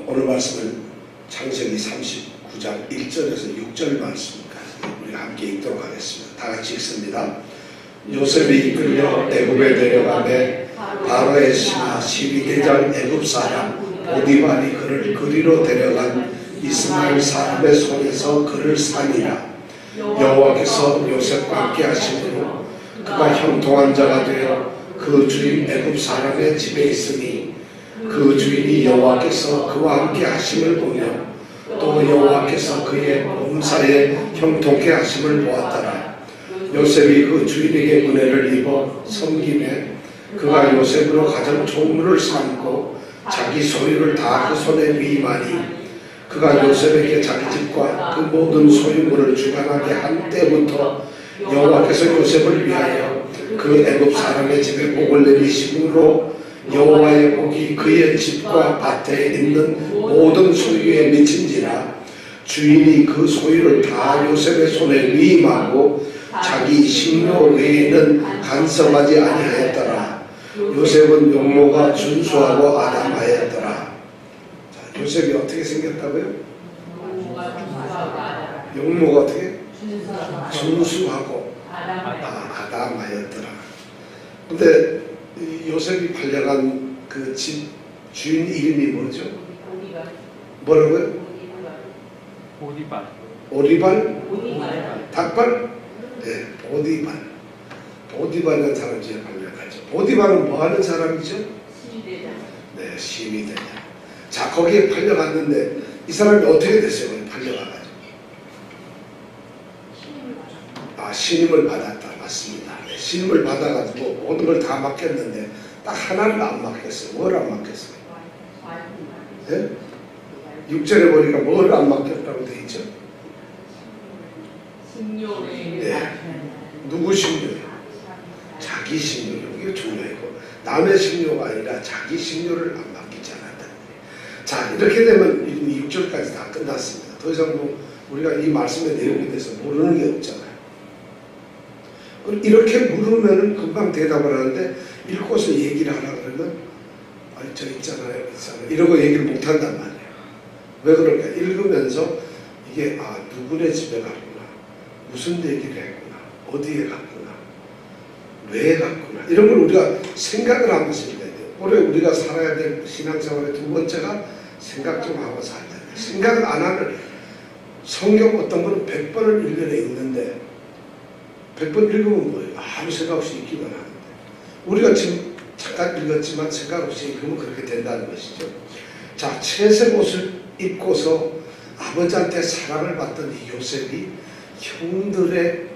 오늘 말씀은 창세기 39장 1절에서 6절 말씀까지 우리가 함께 읽도록 하겠습니다. 다 같이 읽습니다. 요셉이 이끌려 애굽에 내려가매 바로의 신하 12대장 애굽 사람 보디발이 그를 그리로 데려간 이스마엘 사람의 손에서 그를 산이라. 여호와께서 요셉과 함께 하심으로 그가 형통한 자가 되어 그 주인 애굽 사람의 집에 있으니 그 주인이 여호와께서 그와 함께 하심을 보며 또 여호와께서 그의 몸사에 형통케 하심을 보았더라. 요셉이 그 주인에게 은혜를 입어 섬기매 그가 요셉으로 가장 종물을 삼고 자기 소유를 다 그 손에 위임하니 그가 요셉에게 자기 집과 그 모든 소유물을 주관하게 한 때부터 여호와께서 요셉을 위하여 그 애굽 사람의 집에 복을 내리심으로 여호와의 복이 그의 집과 밭에 있는 모든 소유에 미친지라. 주인이 그 소유를 다 요셉의 손에 위임하고 자기 식료 외에는 간섭하지 아니하였더라. 요셉은 용모가 준수하고 아담하였더라. 자, 요셉이 어떻게 생겼다고요? 용모가 어떻게? 준수하고 아담하였더라. 근데 요셉이 팔려간 그 집 주인 이름이 뭐죠? 뭐라고요? 보디발. 오리발? 닭발? 네, 보디발. 보디발이라는 사람이 이제 팔려가죠. 보디발은 뭐 하는 사람이죠? 시위대장. 네, 시위대장. 자, 거기에 팔려갔는데 이 사람이 어떻게 됐어요? 팔려가가지고. 신임을 받았다. 맞습니다. 네, 신임을 받아가지고 모든 걸 다 맡겼는데 딱 하나를 안 맡겼어요. 뭘 안 맡겼어요? 네? 6절에 보니까 뭘 안 맡겼다고 돼 있죠? 식료를. 네. 누구 식료요? 자기 식료요. 이게 중요하고 남의 식료가 아니라 자기 식료를 안 맡기지 않았다. 자, 이렇게 되면 6절까지 다 끝났습니다. 더 이상 뭐 우리가 이 말씀의 내용에 대해서 모르는 게 없잖아요. 이렇게 물으면은 금방 대답을 하는데 읽고서 얘기를 하라 그러면 저 있잖아요 이러고 얘기를 못 한단 말이에요. 왜 그럴까? 읽으면서 이게 누구네 집에 갔구나, 무슨 얘기를 했구나, 어디에 갔구나, 왜 갔구나, 이런 걸 우리가 생각을 한 번씩 해야 돼요. 올해 우리가 살아야 될 신앙생활의 두 번째가 생각 좀 하고 살아야 돼요. 생각을 안 하는 성경 어떤 거는 100번을 1년에 읽는데 100번 읽으면 뭐예요? 아무 생각 없이 읽기만 하는데 우리가 지금 잠깐 읽었지만 생각 없이 읽으면 그렇게 된다는 것이죠. 자, 채색 옷을 입고서 아버지한테 사랑을 받던 이 요셉이 형들의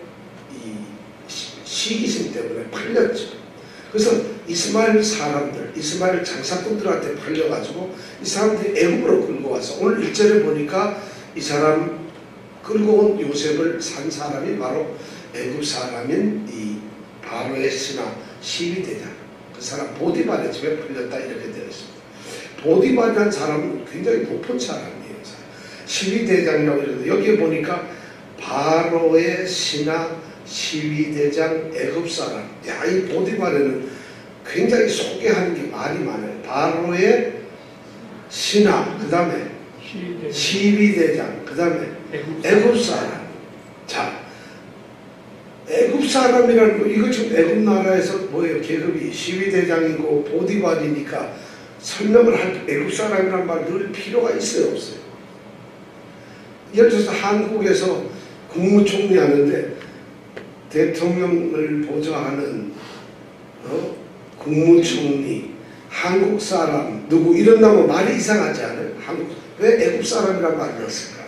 이 시기심 때문에 팔렸죠. 그래서 이스마엘 사람들, 이스마엘 장사꾼들한테 팔려가지고 이 사람들이 애굽으로 끌고 와서 오늘 1절에 보니까 이 사람 끌고 온 요셉을 산 사람이 바로 애굽 사람인 이 바로의 신하 12대장, 그 사람 보디발의 집에 풀렸다 이렇게 되어 있습니다. 보디발이라는 사람은 굉장히 높은 사람이에요. 12대장이라고 이러는데 여기에 보니까 바로의 신하 12대장 애굽 사람. 야, 이 보디발에는 굉장히 소개하는 게 말이 많아요. 바로의 신하, 그 다음에 12대장, 그 다음에 애굽 사람. 자, 애굽 사람이라는 거, 이거 지금 애굽 나라에서 뭐예요? 계급이 시위대장이고 보디발이니까 설명을 할 애굽 사람이란 말 늘 필요가 있어요, 없어요? 예를 들어서 한국에서 국무총리 하는데 대통령을 보좌하는 국무총리, 한국 사람, 누구 이런다면 말이 이상하지 않아요? 왜 애굽 사람이란 말을 넣었을까?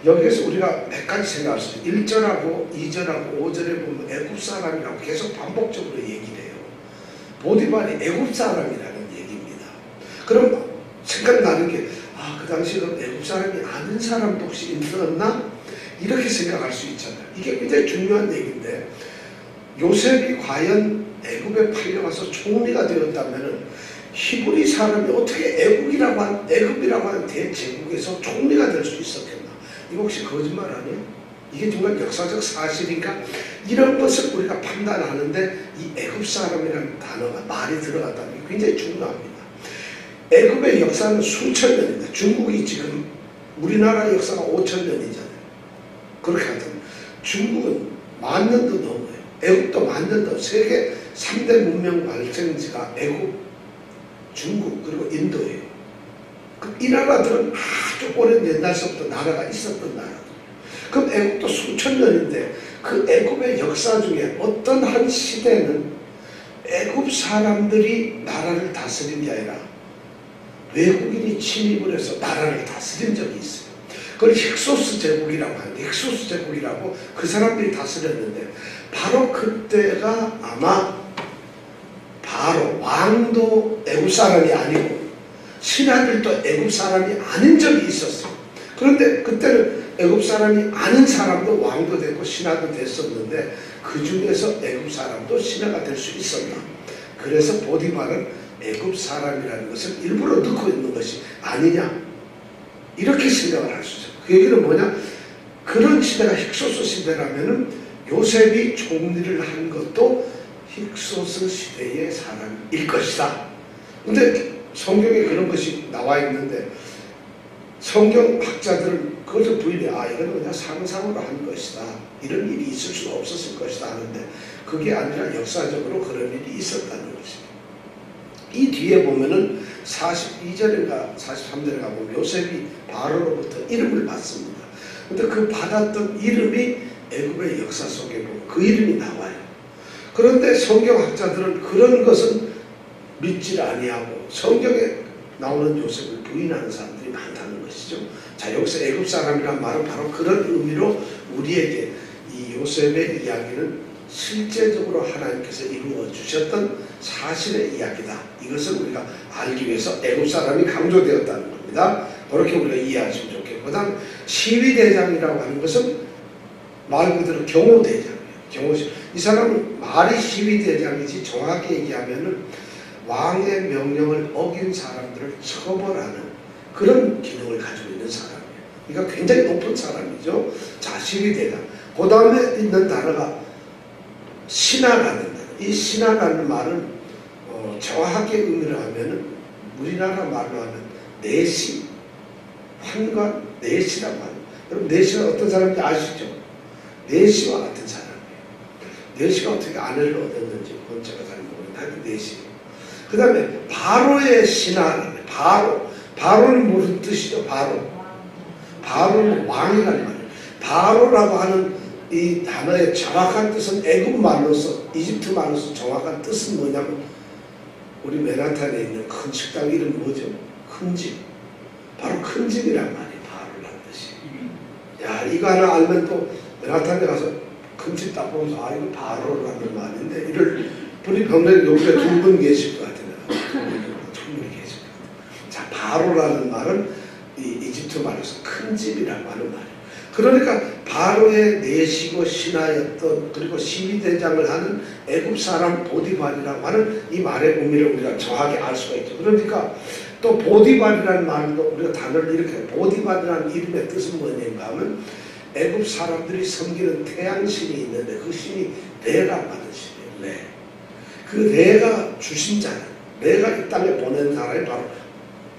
여기에서 우리가 몇 가지 생각할 수 있어요. 1절하고 2절하고 5절에 보면 애굽 사람이라고 계속 반복적으로 얘기를 해요. 보디발이 애굽 사람이라는 얘기입니다. 그럼 생각나는 게 그 당시에 애굽 사람이 아는 사람도 혹시 있었나? 이렇게 생각할 수 있잖아요. 이게 굉장히 중요한 얘기인데 요셉이 과연 애굽에 팔려가서 총리가 되었다면 히브리 사람이 어떻게 애굽이라고 하는 대제국에서 총리가 될 수 있었겠나? 이거 혹시 거짓말 아니에요? 이게 정말 역사적 사실인가? 이런 것을 우리가 판단하는데 이 애굽 사람이라는 단어가 말이 들어갔다는 게 굉장히 중요합니다. 애굽의 역사는 수천 년입니다. 중국이 지금 우리나라 역사가 5천 년이잖아요. 그렇게 하면 중국은 10,000년도 넘어요. 애굽도 10,000년도. 세계 3대 문명 발생지가 애굽, 중국, 그리고 인도예요. 이 나라들은 아주 오랜 옛날서부터 나라가 있었던 나라들. 그럼 애굽도 수천 년인데 그 애굽의 역사 중에 어떤 한 시대는 애굽 사람들이 나라를 다스린 게 아니라 외국인이 침입을 해서 나라를 다스린 적이 있어요. 그걸 힉소스 제국이라고 하는데, 힉소스 제국이라고 그 사람들이 다스렸는데, 바로 그때가 아마 바로 왕도 애굽 사람이 아니고 신하들도 애굽 사람이 아닌 적이 있었어요. 그런데 그때는 애굽 사람이 아닌 사람도 왕도 됐고 신하도 됐었는데 그 중에서 애굽 사람도 신하가 될 수 있었나. 그래서 보디발은 애굽 사람이라는 것을 일부러 넣고 있는 것이 아니냐, 이렇게 생각을 할 수 있어요. 그 얘기는 뭐냐, 그런 시대가 힉소스 시대라면은 요셉이 총리를 한 것도 힉소스 시대의 사람일 것이다. 근데 성경에 그런 것이 나와 있는데 성경학자들은 그것을 부인해, 이건 그냥 상상으로 한 것이다, 이런 일이 있을 수가 없었을 것이다 하는데, 그게 아니라 역사적으로 그런 일이 있었다는 것입니다. 이 뒤에 보면은 42절인가 43절에 가보면 요셉이 바로로부터 이름을 받습니다. 근데 그 받았던 이름이 애굽의 역사 속에 보면 그 이름이 나와요. 그런데 성경학자들은 그런 것은 믿지 아니하고 성경에 나오는 요셉을 부인하는 사람들이 많다는 것이죠. 자, 여기서 애굽 사람이란 말은 바로 그런 의미로 우리에게 이 요셉의 이야기는 실제적으로 하나님께서 이루어 주셨던 사실의 이야기다. 이것을 우리가 알기 위해서 애굽 사람이 강조되었다는 겁니다. 그렇게 우리가 이해하시면 좋겠고, 그다음 시위대장이라고 하는 것은 말 그대로 경호대장이에요. 이 사람은 말이 시위대장이지 정확히 얘기하면은 왕의 명령을 어긴 사람들을 처벌하는 그런 기능을 가지고 있는 사람이에요. 그러니까 굉장히 높은 사람이죠. 자, 시위대장. 그 다음에 있는 단어가 신하라는 단어. 이 신하라는 말은 정확하게 의미를 하면은 우리나라 말로 하면 내시, 환관, 내시라고 합니다. 여러분, 내시가 어떤 사람인지 아시죠? 내시와 같은 사람이에요. 내시가 어떻게 아내를 얻었는지 그건 제가 잘 모르겠는데 하여튼 내시. 그 다음에 바로의 신하라는, 바로는 무슨 뜻이죠? 바로는 왕이라는 말이에요. 바로라고 하는 이 단어의 정확한 뜻은 애굽 말로서, 이집트 말로서 정확한 뜻은 뭐냐면, 우리 맨하탄에 있는 큰 식당 이름 뭐죠? 큰 집. 바로 큰 집이란 말이에요. 바로라는 뜻이. 야, 이거 하나 알면 또 맨하탄에 가서 큰 집 딱 보면서 이거 바로라는 말인데, 이럴 분이 병력이 여기에 2분 계실 것 같아요. 2분이 계실 것 같아요. 자, 바로라는 말은 이 이집트 말로서 큰 집이라고 하는 말이에요. 그러니까 바로의 내시고 신하였던, 그리고 시위대장을 하는 애굽 사람 보디발이라고 하는 이 말의 의미를 우리가 정확히 알 수가 있죠. 그러니까 또 보디발이라는 말도 우리가 단어를 이렇게, 보디발이라는 이름의 뜻은 뭐냐면 하면 애굽 사람들이 섬기는 태양신이 있는데 그 신이 레라고 하는 신이에요. 레. 그 레가 주신 자는, 레가 이 땅에 보낸 사람이 바로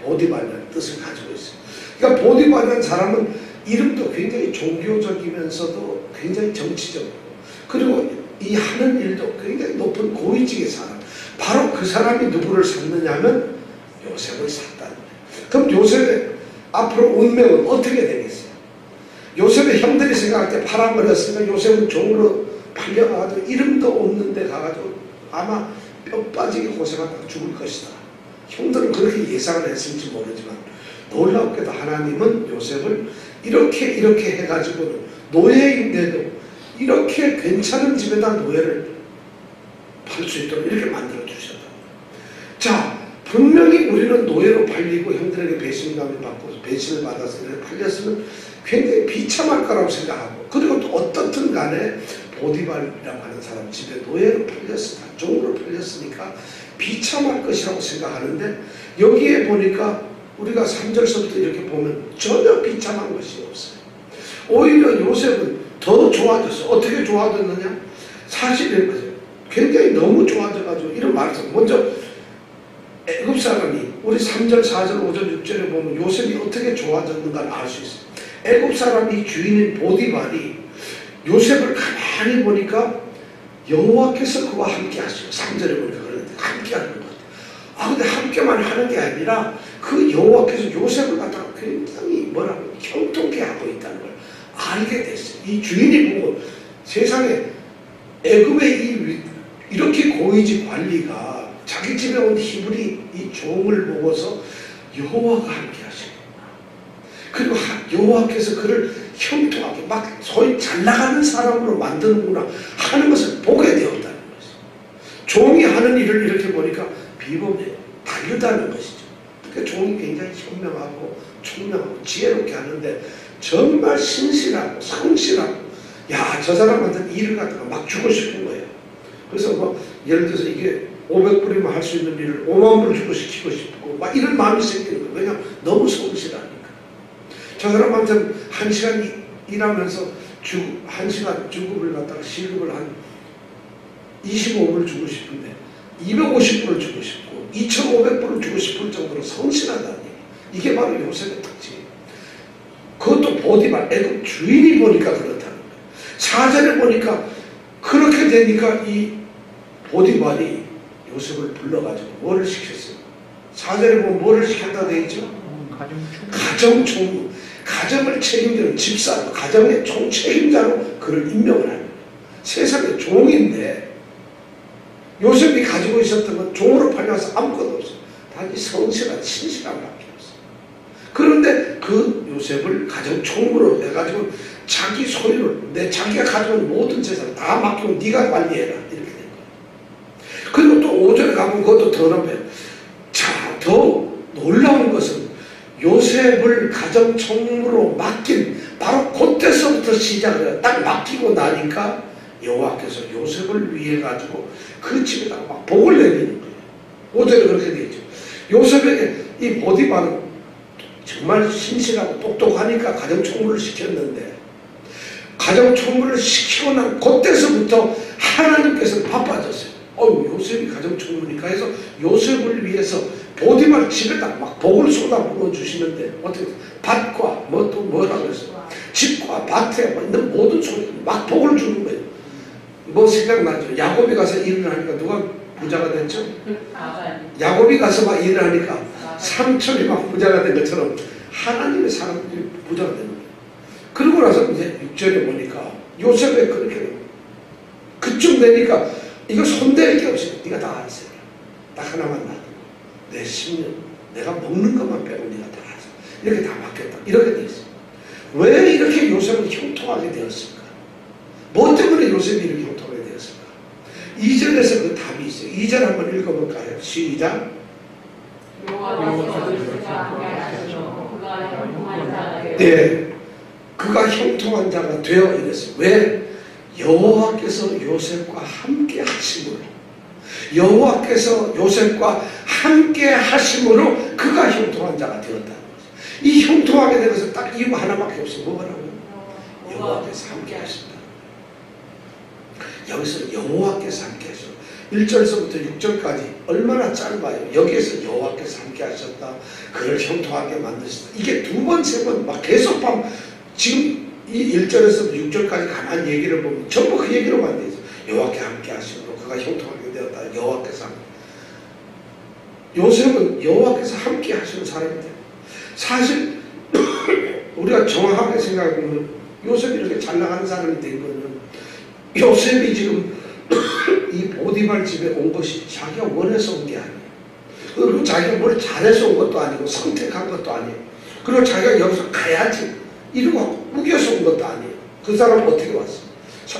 보디발이라는 뜻을 가지고 있어요. 그러니까 보디발이라는 사람은 이름도 굉장히 종교적이면서도 굉장히 정치적이고, 그리고 이 하는 일도 굉장히 높은 고위직의 사람. 바로 그 사람이 누구를 샀느냐 하면 요셉을 샀다는 거예요. 그럼 요셉의 앞으로 운명은 어떻게 되겠어요? 요셉의 형들이 생각할 때 팔아버렸으면 요셉은 종으로 팔려가지고 이름도 없는데 가가지고 아마 뼈 빠지게 고생하다가 죽을 것이다. 형들은 그렇게 예상을 했을지 모르지만 놀랍게도 하나님은 요셉을 이렇게 해가지고는 노예인데도 이렇게 괜찮은 집에다 노예를 팔 수 있도록 이렇게 만들어 주셨다. 자, 분명히 우리는 노예로 팔리고 형들에게 배신감을 받고 배신을 받아서 이렇게 팔렸으면 굉장히 비참할 거라고 생각하고, 그리고 또 어떻든 간에 보디발이라고 하는 사람 집에 노예로 팔렸으니까, 종으로 팔렸으니까 비참할 것이라고 생각하는데, 여기에 보니까 우리가 3절서부터 이렇게 보면 전혀 비참한 것이 없어요. 오히려 요셉은 더 좋아졌어요. 어떻게 좋아졌느냐? 사실은 굉장히 너무 좋아져가지고 이런 말을 했어요. 먼저 애굽 사람이, 우리 3절, 4절, 5절, 6절에 보면 요셉이 어떻게 좋아졌는가를 알 수 있어요. 애굽 사람이 주인인 보디발이 요셉을 가만히 보니까 여호와께서 그와 함께 하시고 3절에 보니까 그러는데 함께 하는 것 같아요. 아 근데 함께만 하는 게 아니라 그 여호와께서 요셉을 갖다가 굉장히 뭐라고 형통케 하고 있다는 걸 알게 됐어요. 이 주인이 보고 세상에 애굽의 이렇게 고위직 관리가 자기 집에 온 히브리 이 종을 보고서 여호와가 함께 하시구나. 그리고 여호와께서 그를 형통하게 막 소위 잘 나가는 사람으로 만드는구나 하는 것을 보게 되었다는 것이죠. 종이 하는 일을 이렇게 보니까 비범해 다르다는 것이죠. 그러니까 종이 굉장히 현명하고 총명하고 지혜롭게 하는데 정말 신실하고 성실하고 야, 저 사람한테 일을 갖다가 막 주고 싶은 거예요. 그래서 뭐 예를 들어서 이게 500불이면 할 수 있는 일을 5만 불 주고 시키고 싶고 막 이런 마음이 생기는 거예요. 왜냐하면 너무 성실하니까. 저 사람한테는 1시간 일하면서 1시간 주급을 갖다가 시급을 한 25불 주고 싶은데 250불을 주고 싶고 2,500불을 주고 싶을 정도로 성실하다는 얘기예요. 이게 바로 요셉의 특징이에요. 그것도 보디발 애굽 주인이 보니까 그렇다는 거예요. 4절에 보니까 그렇게 되니까 이 보디발이 요셉을 불러가지고 뭐를 시켰어요? 4절에 보면 뭐를 시켰다 되어 있죠? 가정총무. 가정을 책임지는 집사로 가정의 총책임자로 그를 임명을 하는 거예요. 세상에 종인데 요셉이 가지고 있었던 건 종으로 팔려서 아무것도 없어요. 단지 성실한 신실한 밖에 없어요. 그런데 그 요셉을 가정총무로 해가지고 자기 소유를 자기가 가져온 모든 재산을 다 맡기고 네가 관리해라 이렇게 된 거예요. 그리고 또 5절에 가면 그것도 더 넘어요. 자, 더 놀라운 것은 요셉을 가정총무로 맡긴 바로 그때서부터 시작을 해요. 딱 맡기고 나니까 여호와께서 요셉을 위해 가지고 그 집에다가 막 복을 내리는 거예요. 5절에 그렇게 되어 있죠. 요셉에게 이 보디발은 정말 신실하고 똑똑하니까 가정총무를 시켰는데 가정총무를 시키고 난 그때서부터 하나님께서 바빠졌어요. 요셉이 가정총무니까 해서 요셉을 위해서 보디발 집에다 막 복을 쏟아부어 주시는데 어떻게 밭과 뭐 또 뭐라 그랬어요? 집과 밭에 있는 모든 소리 막 복을 주는 거예요. 뭐 생각나죠? 야곱이 가서 일을 하니까 누가 부자가 됐죠? 야곱이 가서 막 일을 하니까 삼촌이 막 부자가 된 것처럼 하나님의 사람들이 부자가 되는 거예요. 그러고 나서 이제 6절에 보니까 요셉에 그렇게 그쯤 되니까 이거 손댈 게 없이 네가 다 하세요. 딱 하나만 놔두고 내 10년 내가 먹는 것만 빼고 네가 다 하세요. 이렇게 다 맡겼다. 이렇게 돼 있어요. 왜 이렇게 요셉은 형통하게 되었을까? 뭐 때문에 요셉이 이렇게 형통하게 되었을까? 2절에서 그 답이 있어요. 2절 한번 읽어볼까요? 시작. 네, 그가 형통한 자가 되어 이랬어요. 왜? 여호와께서 요셉과 함께 하심으로 여호와께서 요셉과 함께 하심으로 그가 형통한 자가 되었다는 거죠. 이 형통하게 된 것은 딱 이유 하나밖에 없어요. 뭐라고요? 여호와께서 함께 하신다. 여기서 여호와께서 함께 하셨다. 1절서부터 6절까지 얼마나 짧아요. 여기에서 여호와께서 함께 하셨다. 그를 형통하게 만드셨다. 이게 두 번, 세 번 막 계속 지금 이 1절에서 6절까지 가만히 얘기를 보면 전부 그 얘기로만 되죠. 여호와께 함께 하심으로 그가 형통하게 되었다. 여호와께서 함께. 요셉은 여호와께서 함께 하시는 사람인데 사실 우리가 정확하게 생각해보면 요셉이 이렇게 잘 나가는 사람이 된 거는 요셉이 지금 이 보디발 집에 온 것이 자기가 원해서 온 게 아니에요. 그리고 자기가 뭘 잘해서 온 것도 아니고 선택한 것도 아니에요. 그리고 자기가 여기서 가야지 이러고 우겨서 온 것도 아니에요. 그 사람은 어떻게 왔어?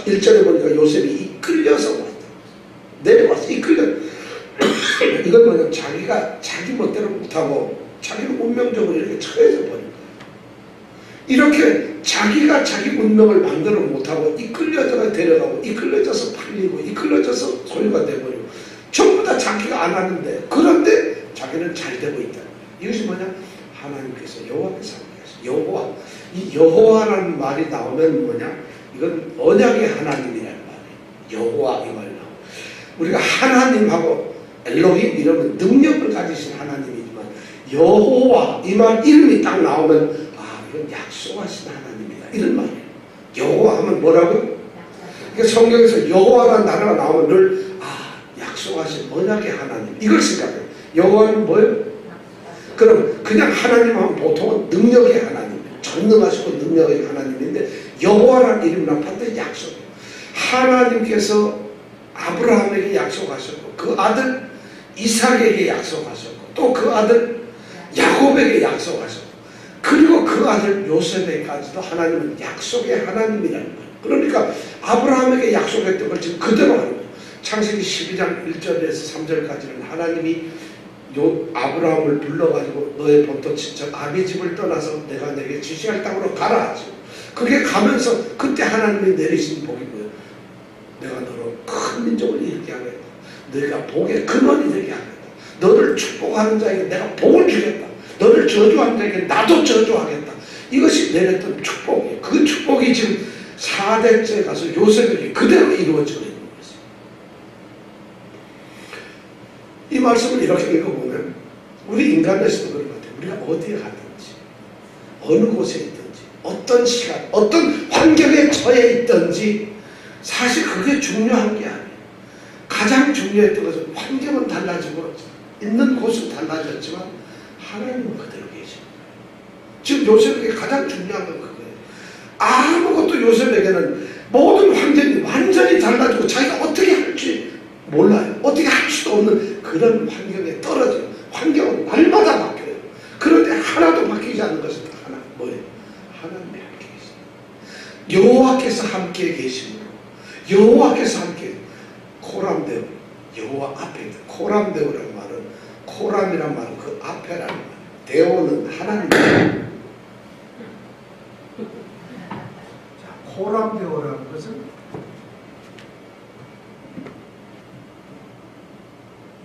1절에 보니까 요셉이 이끌려서 왔다. 내려왔어. 이끌려. 이건 뭐냐면 자기가 자기 멋대로 못하고 자기는 운명적으로 이렇게 처해져 버린 거예요. 이렇게 자기가 자기 운명을 만들어 못하고 이끌려져서 데려가고 이끌려져서 팔리고 이끌려져서 소유가 돼버리고 전부 다 자기가 안 하는데 그런데 자기는 잘 되고 있다. 이것이 뭐냐? 하나님께서 여호와께서 함께 하시죠. 여호와. 이 여호와라는 말이 나오면 뭐냐? 이건 언약의 하나님이라는 말이에요. 여호와 이 말이 나오고 우리가 하나님하고 엘로힘 이러면 능력을 가지신 하나님이지만 여호와 이 말 이름이 딱 나오면 이건 약속하신 하나님이다 이런 말이에요. 여호와 하면 뭐라고요? 그러니까 성경에서 여호와라는 단어가 나오면 늘 약속하신 언약의 하나님 이걸 생각해요. 여호와는 뭐예요? 그럼 그냥 하나님 하면 보통은 능력의 하나님, 전능하시고 능력의 하나님인데 여호와라는 이름은 반드시 약속이에요. 하나님께서 아브라함에게 약속하셨고 그 아들 이삭에게 약속하셨고 또 그 아들 야곱에게 약속하셨고 그리고 그 아들 요셉에게까지도 하나님은 약속의 하나님이라는 거예요. 그러니까 아브라함에게 약속했던 걸 지금 그대로 하는 거예요. 창세기 12장 1절에서 3절까지는 하나님이 아브라함을 불러가지고 너의 본토 친척 아비 집을 떠나서 내가 내게 지시할 땅으로 가라 하죠. 그게 가면서 그때 하나님이 내리신 복이 뭐예요? 내가 너로 큰 민족을 일으키게 하겠다. 너희가 복의 근원이 되게 하겠다. 너를 축복하는 자에게 내가 복을 주겠다. 너를 저주하는 자에게 나도 저주하겠다. 이것이 내렸던 축복이에요. 그 축복이 지금 4대째 가서 요셉에게 그대로 이루어지고 있는 거죠. 이 말씀을 이렇게 읽어보면 우리 인간에서도 그런 것 같아요. 우리가 어디에 가든지 어느 곳에 있든지 어떤 시간 어떤 환경에 처해 있든지 사실 그게 중요한 게 아니에요. 가장 중요했던 것은 환경은 달라지고 있는 곳은 달라졌지만 하나님은 그대로 계십니다. 지금 요셉에게 가장 중요한 건 그거예요. 아무것도 요셉에게는 모든 환경이 완전히 달라지고 자기가 어떻게 할지 몰라요. 어떻게 할 수도 없는 그런 환경에 떨어져요. 환경은 날마다 바뀌어요. 그런데 하나도 바뀌지 않는 것은 하나 뭐예요? 하나님이 함께 계십니다. 여호와께서 함께 계심으로 여호와께서 함께 코람데오 여호와 앞에 있다. 코람데오라는 말은 코람이란 말은 그 앞에라는 말. 데오는 하나님입니다. 자, 코람데오라는 것은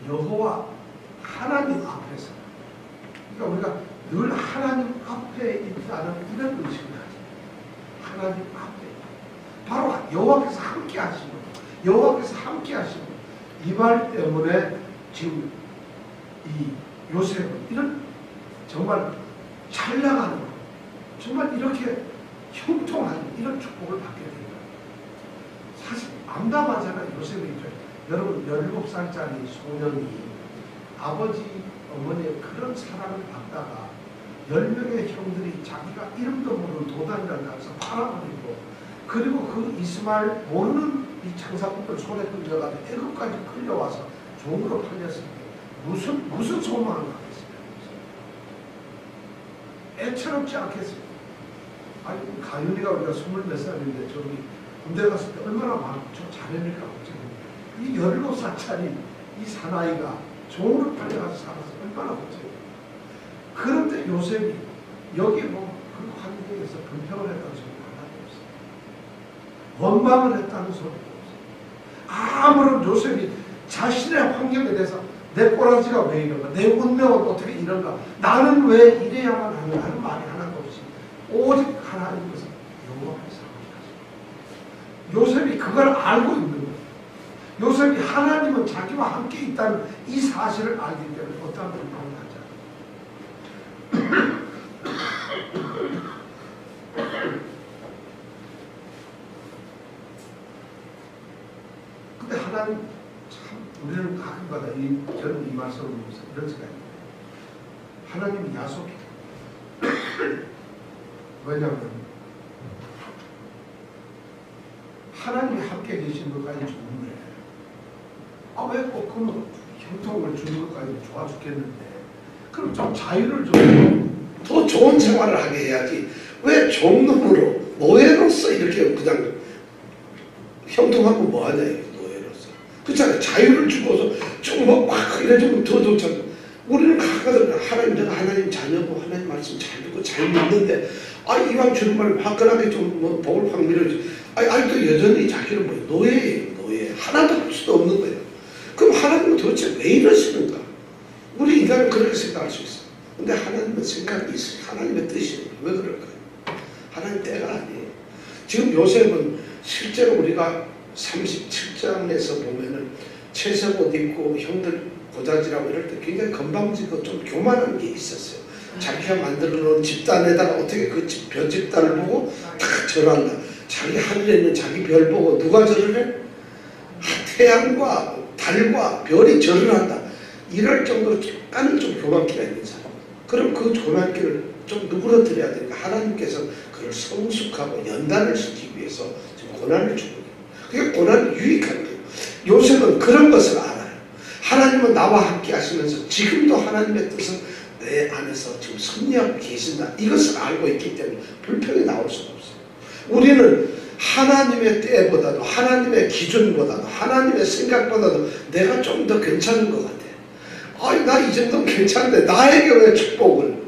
여호와 하나님 앞에서 그러니까 우리가 늘 하나님 앞에 있다는 이런 의식을 하죠. 하나님 앞에 바로 여호와께서 함께 하시고 여호와께서 함께 하시고 이 말 때문에 지금 이 요셉은 이런 정말 잘 나가는 정말 이렇게 형통한 이런 축복을 받게 됩니다. 사실 암담하잖아요. 요셉이 여러분 17살짜리 소년이 아버지 어머니의 그런 사랑을 받다가 10명의 형들이 자기가 이름도 모르는 도단이라는 데서 팔아버리고 그리고 그 이스마엘 모르는 이 장사꾼들 손에 끌려가지고 애굽까지 끌려와서 종으로 팔렸을 때 무슨 소망을 갖겠습니까? 애처롭지 않겠습니까? 아니 가윤이가 우리가 20몇 살인데 저기 군대 갔을 때 얼마나 많고 저 잘해낼까 걱정입니다. 이 17살짜리 이 사나이가 종으로 팔려가서 살아서 얼마나 걱정입니다. 그런데 요셉이 여기 그 환경에서 불평을 했다는 소리 하나도 없어요. 원망을 했다는 소리도 없어요. 아무런 요셉이 자신의 환경에 대해서 내 꼬라지가 왜 이런가? 내 운명은 어떻게 이런가? 나는 왜 이래야만 하는 하는 말이 하나도 없이 오직 하나님께서 여호와께서 함께 하십니다. 요셉이 그걸 알고 있는 거예요. 요셉이 하나님은 자기와 함께 있다는 이 사실을 알기 때문에 어떠한 불평을 하지 않아요. 근데 하나님 참 우리는 가끔가다 저는 이 말씀을 보면서 이런 생각입니다. 하나님이 야속해요. 왜냐하면 하나님이 함께 계신 것까지 좋은데 왜 꼭 그러면 형통을 주는 것까지 좋아 죽겠는데 그럼 좀 자유를 좀 더 좋은 생활을 하게 해야지 왜 종놈으로 노예로서 이렇게 그냥 형통하면 뭐하냐 노예로서 그렇잖아요. 자유를 주고서 좀막 이래주면 더 좋잖아. 우리는 가끔 하나님 내가 하나님 자녀고 하나님 말씀 잘 듣고 잘 믿는데 이왕 주는 말 화끈하게 좀 복을 확 밀어주지 또 여전히 자기는 노예예요. 노예 하나도 할 수도 없는 거예요. 그럼 하나님은 도대체 왜 이러시는가? 우리 인간은 그렇게 생각할 수 있어요. 근데 하나님은 생각이 있어요. 하나님의 뜻이 왜 그럴까요? 하나님 때가 아니에요. 지금 요셉은 실제로 우리가 37장에서 보면은 채색 옷 입고 형들 고자질하고 이럴 때 굉장히 건방지고 좀 교만한 게 있었어요. 자기가 만들어 놓은 집단에다가 어떻게 그 별 집단을 보고 다 절한다. 자기 하늘에 있는 자기 별 보고 누가 절을 해? 태양과 달과 별이 절을 한다. 이럴 정도로 약간은 좀 교만기가 있는 사람. 그럼 그 교만기를 좀 누그러뜨려야 되니까 하나님께서 그를 성숙하고 연단을 시키기 위해서 지금 고난을 주고 있는 거예요. 그게 고난이 유익한 거예요. 요셉은 그런 것을 알아요. 하나님은 나와 함께 하시면서 지금도 하나님의 뜻은 내 안에서 지금 섭리하고 계신다. 이것을 알고 있기 때문에 불평이 나올 수가 없어요. 우리는 하나님의 때보다도 하나님의 기준보다도 하나님의 생각보다도 내가 좀 더 괜찮은 것 같아. 아니 나 이 정도면 괜찮은데 나에게 왜 축복을?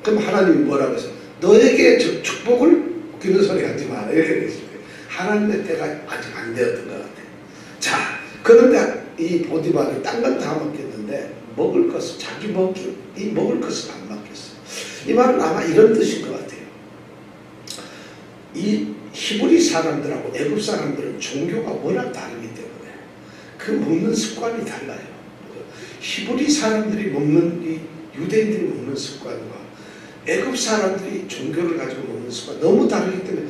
그럼 하나님이 뭐라고 해서 너에게 저 축복을 웃기는 소리 하지 마라 이렇게 되실 거예요. 하나님의 때가 아직 안 되었던 것 같아. 자 그런데 이 보디발이 딴 건 다 먹겠는데 먹을 것을 자기 이 먹을 것을 안 맡겼어요. 이 말은 아마 이런 뜻인 것 같아요. 이 히브리 사람들하고 애굽 사람들은 종교가 워낙 다르기 때문에 그 먹는 습관이 달라요. 히브리 사람들이 먹는 이 유대인들이 먹는 습관과 애굽 사람들이 종교를 가지고 먹는 습관 너무 다르기 때문에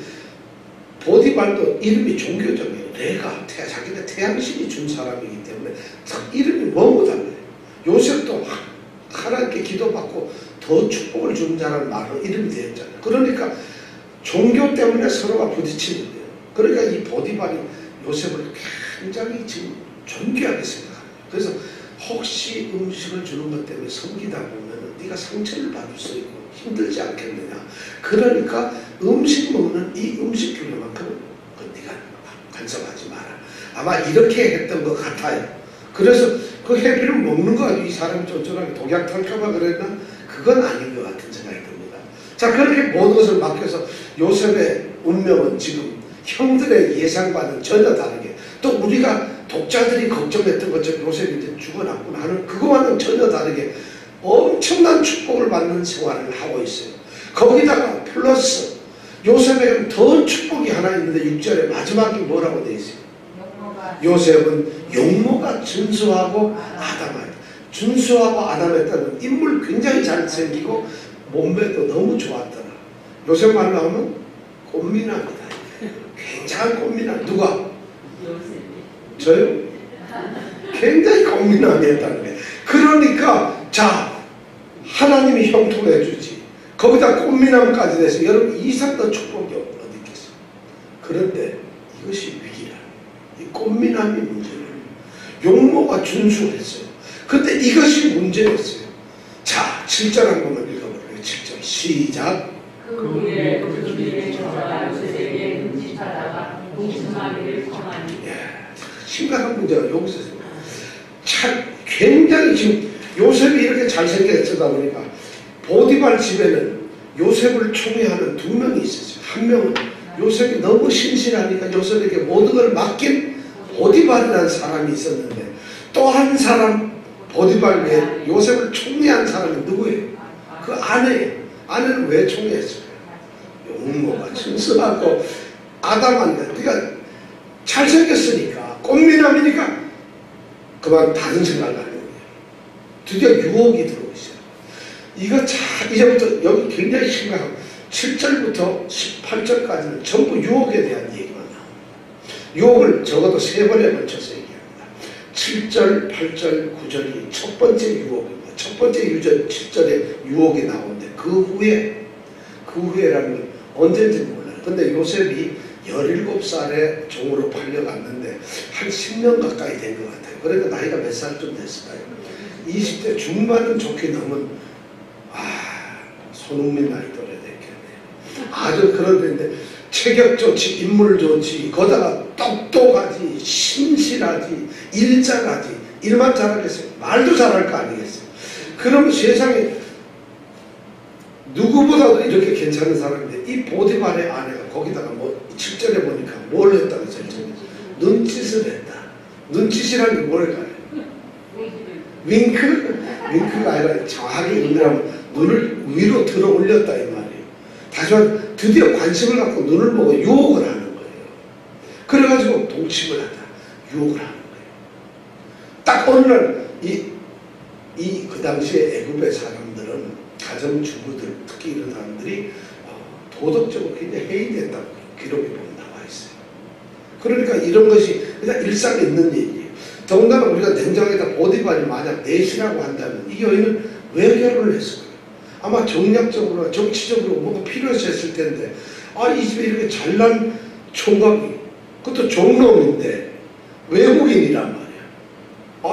보디발도 이름이 종교적이에요. 내가 자기가 태양신이 준 사람이기 때문에 이름이 너무 달라요. 요셉도 하나님께 기도받고 더 축복을 주는 자라는 말로 이름이 되었잖아요. 그러니까 종교 때문에 서로가 부딪히는 거예요. 그러니까 이 보디발이 요셉을 굉장히 지금 존귀하게 생각합니다. 그래서 혹시 음식을 주는 것 때문에 섬기다 보면 네가 상처를 받을 수 있고 힘들지 않겠느냐. 그러니까 음식 먹는 이 음식 균형만큼은 네가 간섭하지 마라. 아마 이렇게 했던 것 같아요. 그래서 그 해비를 먹는 거 가지고 이 사람이 쫀쫀하게 독약 탈까봐 그랬나? 그건 아닌 것 같은 생각이 듭니다. 자 그렇게 모든 것을 맡겨서 요셉의 운명은 지금 형들의 예상과는 전혀 다르게 또 우리가 독자들이 걱정했던 것처럼 요셉이 이제 죽어났구나 하는 그거와는 전혀 다르게 엄청난 축복을 받는 생활을 하고 있어요. 거기다가 플러스 요셉에게는 더 축복이 하나 있는데 6절에 마지막에 뭐라고 되어 있어요? 요셉은 용모가 준수하고 아담하다. 준수하고 아담했다는 인물 굉장히 잘생기고 몸매도 너무 좋았더라. 요셉 말로 하면 꽃미남이다. 굉장한 꽃미남. 누가? 저요? 굉장히 꽃미남이었다는 거예요. 그러니까 자 하나님이 형통해 주지. 거기다 꽃미남까지 돼서 여러분 이상 더 축복이 어디 있겠어요. 그런데 이것이 위기라. 이 꽃미남이 문제예요. 용모가 준수했어요. 근데 이것이 문제였어요. 자 7절 한 번만 읽어볼게요. 7절 시작. 그 후에 그들이 저가 요셉에게 음식하다가 동심하기를 청하니. 심각한 문제가 여기서 참 굉장히 지금 요셉이 이렇게 잘생겼다 보니까 보디발 집에는 요셉을 총애하는 두 명이 있었어요. 한 명은 요셉이 너무 신실하니까 요셉에게 모든 걸 맡긴 보디발이라는 사람이 있었는데 또 한 사람 보디발 외에 요셉을 총애한 사람이 누구예요? 그 아내예요. 아내는 왜 총애했어요? 용모가 순수하고 아담한데 그러니까 잘생겼으니까 꽃미남이니까 그만 다른 생각을 하는 거예요. 드디어 유혹이 들어오고 있어요. 이거 자 이제부터 여기 굉장히 심각하고 7절부터 18절까지는 전부 유혹에 대한 얘기만 나옵니다. 유혹을 적어도 3번에 걸쳐서 얘기합니다. 7절, 8절, 9절이 첫 번째 유혹입니다. 첫 번째 유절 7절에 유혹이 나오는데 그 후에라는 건 언제인지 몰라요. 근데 요셉이 17살에 종으로 팔려갔는데 한 10년 가까이 된 것 같아요. 그러니까 나이가 몇 살쯤 됐을까요? 20대 중반은 좋게 넘은 손흥민 나이 또래 됐겠네요. 아주 그런 데인데 체격 좋지 인물 좋지 거다가 똑똑하지 신실하지 일 잘하지 일만 잘하겠어요? 말도 잘할 거 아니겠어요? 그럼 세상에 누구보다도 이렇게 괜찮은 사람인데 이 보디발의 아내가 거기다가 뭐 7절에 보니까 뭘 했다고 설정했죠? 눈짓을 했다. 눈짓이라는 게 뭘까요? 윙크? 윙크가 아니라 정확하게 의미하면 눈을 위로 들어 올렸다 이 말이에요. 다시 말해 드디어 관심을 갖고 눈을 보고 유혹을 하는 거예요. 그래가지고 동침을 한다. 유혹을 하는 거예요. 자, 오늘날 그 당시에 애굽의 사람들은 가정주부들, 특히 이런 사람들이 도덕적으로 굉장히 해이된다고 기록에 보면 나와 있어요. 그러니까 이런 것이 그냥 일상에 있는 얘기예요. 더군다나 우리가 냉장에다 보디발이 만약 넷이라고 한다면 이 여인은 왜 결혼을 했을까요? 아마 정략적으로 정치적으로 뭔가 필요해서 했을 텐데 이 집에 이렇게 잘난 총각이 그것도 종놈인데 외국인이란 말이야.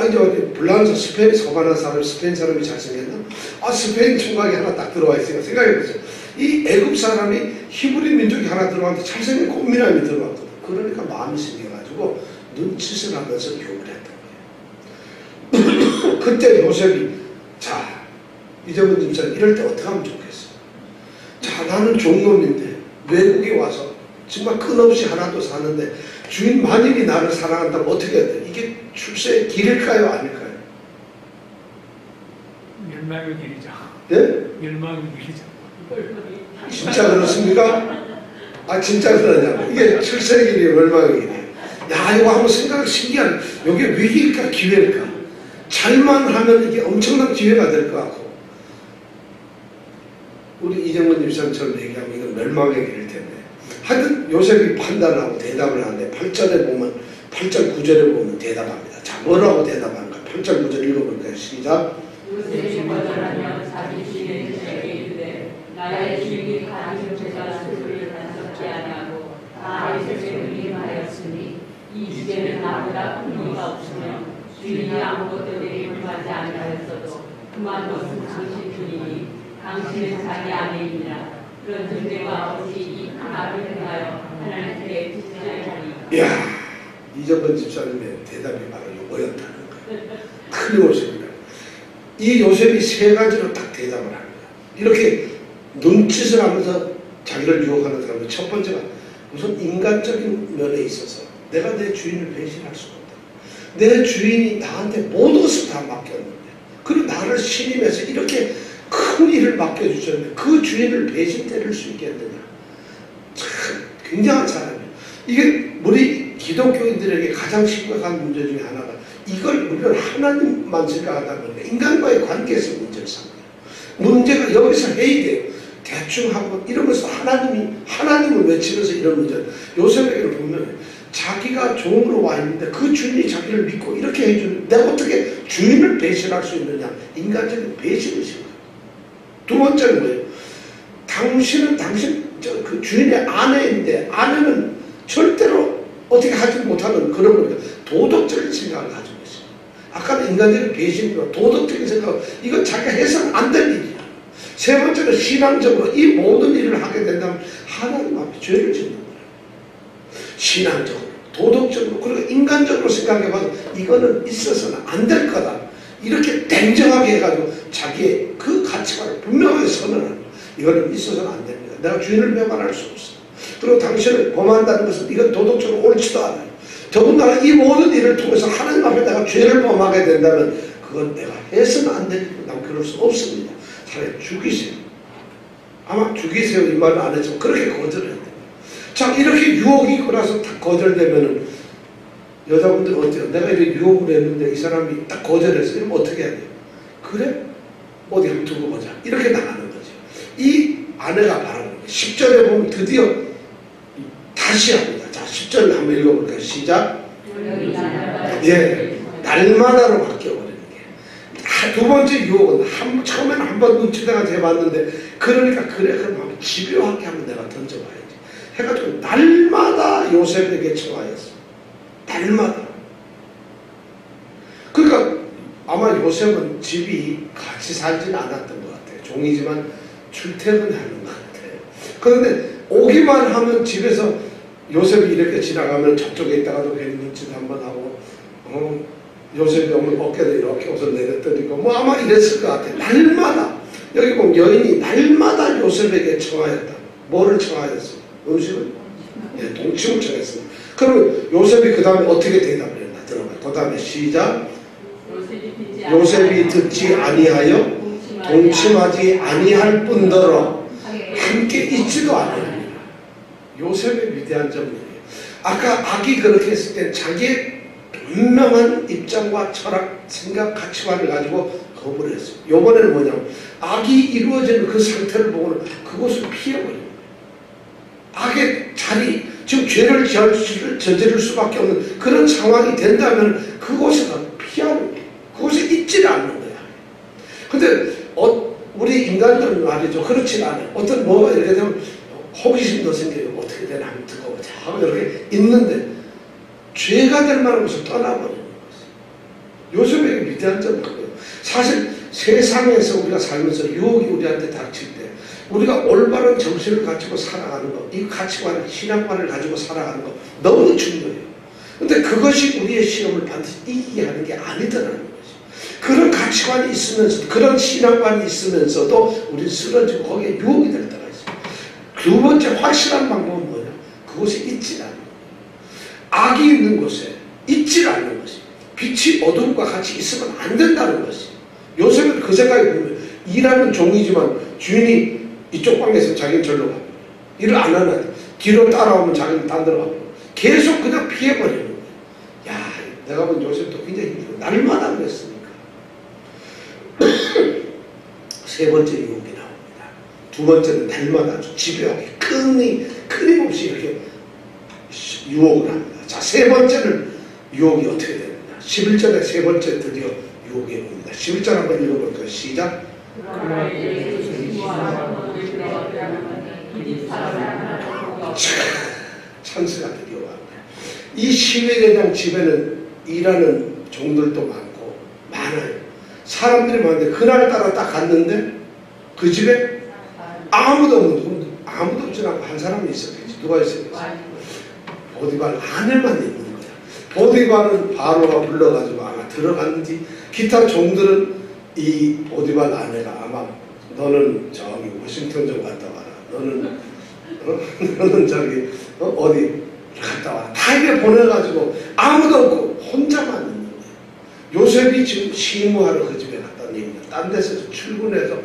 이제 어디 불란서 스페인 서가나 사람 스페인 사람이 잘생겼나? 스페인 총각이 하나 딱 들어와 있으니까 생각해보세요. 이 애굽 사람이 히브리 민족이 하나 들어왔는데 잘생긴 꽃미남이 들어왔거든. 그러니까 마음이 생겨가지고 눈짓을 하면서 교육을 했던 거예요. 그때 요셉이 자 이정은 집사님 이럴 때 어떻게 하면 좋겠어? 자 나는 종놈인데 외국에 와서 정말 끝없이 하나도 사는데 주인 마님이 나를 사랑한다면 어떻게 해야 돼? 이게 출세의 길일까요? 아닐까요? 멸망의 길이죠. 네? 멸망의 길이죠. 진짜 그렇습니까? 진짜 그러냐고. 이게 출세의 길이에요, 멸망의 길이에요. 야, 이거 한번 생각을 신기한, 이게 위기일까, 기회일까? 잘만 하면 이게 엄청난 기회가 될 것 같고. 우리 이정문 집사님처럼 얘기하면 이건 멸망의 길일 텐데. 하여튼 요셉이 판단하고 대답을 하는데 8절에 보면, 8절 9절에 보면 대답합니다. 자, 뭐라고 대답하는가? 8절 9절 읽어볼까요? 시작. 요셉이 거절하며 자기 주인의 제게 이르되 나의 주인이 가진 제가 스스로를 단속지 아니하고 다 에세를 위임하였으니 이 집에는 나보다 큰 이가 없으며 주인이 아무것도 내게 금하지 아니하였어도 그만 것은 당신 주인이 당신은 자기 아내이니라. 그런 존재가 어찌 이 나를 행하여 하나님께 지지하리니. 이야, 이정근 집사님의 대답이 바로 이거였다는 거예요. 틀림없습니다. 이 요셉이 세 가지로 딱 대답을 합니다. 이렇게 눈짓을 하면서 자기를 유혹하는 사람은 첫 번째가 우선 인간적인 면에 있어서 내가 내 주인을 배신할 수가 없다. 내 주인이 나한테 모든 것을 다 맡겼는데 그리고 나를 신임해서 이렇게 큰 일을 맡겨주셨는데 그 주인을 배신 때릴 수 있겠느냐. 참 굉장한 사람이에요. 이게 우리 기독교인들에게 가장 심각한 문제 중에 하나가 이걸 우리는 하나님만 생각하다 보니까 인간과의 관계에서 문제를 삼아요. 문제가 여기서 해이돼요. 대충 하고 이러면서 하나님을 외치면서 이런 문제를 요셉에게는 보면 자기가 종으로 와 있는데 그 주인이 자기를 믿고 이렇게 해주는 내가 어떻게 주인을 배신할 수 있느냐. 인간적인 배신을 심어요. 두 번째는 뭐예요? 당신은 그 주인의 아내인데 아내는 절대로 어떻게 하지 못하는 그런 겁니다. 도덕적인 생각을 가지고 있어요. 아까는 인간적인 배신과 도덕적인 생각, 이건 자기가 해서는 안 될 일이야. 세 번째는 신앙적으로 이 모든 일을 하게 된다면 하나님 앞에 죄를 짓는 거예요. 신앙적으로, 도덕적으로, 그리고 인간적으로 생각해봐도 이거는 있어서는 안 될 거다. 이렇게 냉정하게 해가지고 자기의 그 가치관을 분명하게 선언하는 거예요. 이거는 있어서는 안 됩니다. 내가 주인을 배반할 수 없어. 그리고 당신을 범한다는 것은 이건 도덕적으로 옳지도 않아요. 더군다나 이 모든 일을 통해서 하나님 앞에 내가 죄를 범하게 된다면 그건 내가 해서는 안 되니까 난 그럴 수 없습니다. 차라리 죽이세요. 아마 죽이세요 이 말은 안 했지만 그렇게 거절해야 됩니다. 자, 이렇게 유혹이 있고 나서 딱 거절되면은 여자분들 어때요? 내가 이렇게 유혹을 했는데 이 사람이 딱 거절해서 이러면 어떻게 해야 돼요? 그래? 어디 한번 두고 보자. 이렇게 나가는 거죠. 이 아내가 바라는 10절에 보면 드디어 다시 합니다. 자, 10절 한번 읽어볼까요? 시작. 예, 날마다로 바뀌어버리는 게. 두 번째 유혹은 처음에는 한번 눈치다가 해봤는데 그러니까 그래 그럼 한번 집요하게 한번 내가 던져봐야지 해가지고 날마다 요셉에게 청하였어. 날마다. 그러니까 아마 요셉은 집이 같이 살지는 않았던 것 같아요. 종이지만 출퇴근하는 것 같아요. 그런데 오기만 하면 집에서 요셉이 이렇게 지나가면 저쪽에 있다가도 괜히 눈치도 한번 하고 요셉이 오면 어깨도 이렇게 옷을 내려뜨리고 뭐 아마 이랬을 것 같아요. 날마다 여기 보면 여인이 날마다 요셉에게 청하였다. 뭐를 청하였어요? 음식을? 예, 동침을 청했습니다. 그러면 요셉이 그 다음에 어떻게 대답을 했나 들어봐요. 그 다음에 시작. 요셉이 듣지 아니하여 동침하지 아니할 뿐더러 함께 있지도 않으리라. 요셉의 위대한 점이에요. 아까 악이 그렇게 했을 때 자기의 분명한 입장과 철학 생각, 가치관을 가지고 거부를 했어요. 요번에는 뭐냐면 악이 이루어지는 그 상태를 보고는 그곳을 피해버려요. 악의 자리, 지금 죄를 저지를 수밖에 없는 그런 상황이 된다면 그곳에서 피하는 거예요. 그곳에 있지를 않는 거야. 근데 우리 인간들은 말이죠. 그렇지 않아요. 어떤 뭐가 이렇게 되면 호기심도 생겨요. 어떻게 되나 한번 듣고 보자 하고 이렇게 있는데 죄가 될 만한 곳을 떠나버리는 거죠. 요셉에게 위대한 점은 그거예요. 사실 세상에서 우리가 살면서 유혹이 우리한테 닥칠 때 우리가 올바른 정신을 가지고 살아가는 것, 이 가치관을, 신앙관을 가지고 살아가는 것 너무 중요해요. 근데 그것이 우리의 시험을 반드시 이기게 하는 게 아니더라는 거죠. 그런 가치관이 있으면서, 그런 신앙관이 있으면서도 우리는 쓰러지고 거기에 유혹이 될 때가 있어요. 두 번째 확실한 방법은 뭐냐? 그곳에 있지 않는 거예요. 악이 있는 곳에 있지 않는 것이, 빛이 어둠과 같이 있으면 안 된다는 것이. 요셉은 그 생각이 보면 일하는 종이지만 주인이 이쪽 방에서 자기는 절로 가고 일을 안 하는 뒤로 따라오면 자기는 딴 데로 가고 계속 그냥 피해버리는 거예요. 야, 내가 본 요셉도 굉장히 힘들어. 날마다 그랬으니까. 세 번째 유혹이 나옵니다. 두 번째는 날마다 아주 집요하게 끊임없이 이렇게 유혹을 합니다. 자, 세 번째는 유혹이 어떻게 되느냐. 11절에 세 번째 드디어 유혹이 옵니다. 11절 한번 읽어볼까요? 시작. 찬스가 드디어 왔네. 이 시위대장 집에는 일하는 종들도 많고 많아요. 사람들이 많은데 그날따라 딱 갔는데 그 집에 아무도 없는, 아무도 없지 않고 한 사람이 있었겠지. 누가 있었겠지? 보디발 아내만 있는 거야. 보디발은 바로가 불러가지고 아마 들어갔는지, 기타 종들은 이 보디발 아내가 아마 너는 저기 워싱턴 좀 갔다 와라. 너는 저기 어디 갔다 와라. 다 이렇게 보내가지고 아무도 없고 혼자만 있는 거예요. 요셉이 지금 시무하러 그 집에 갔다는 얘기입니다. 딴 데서 출근해서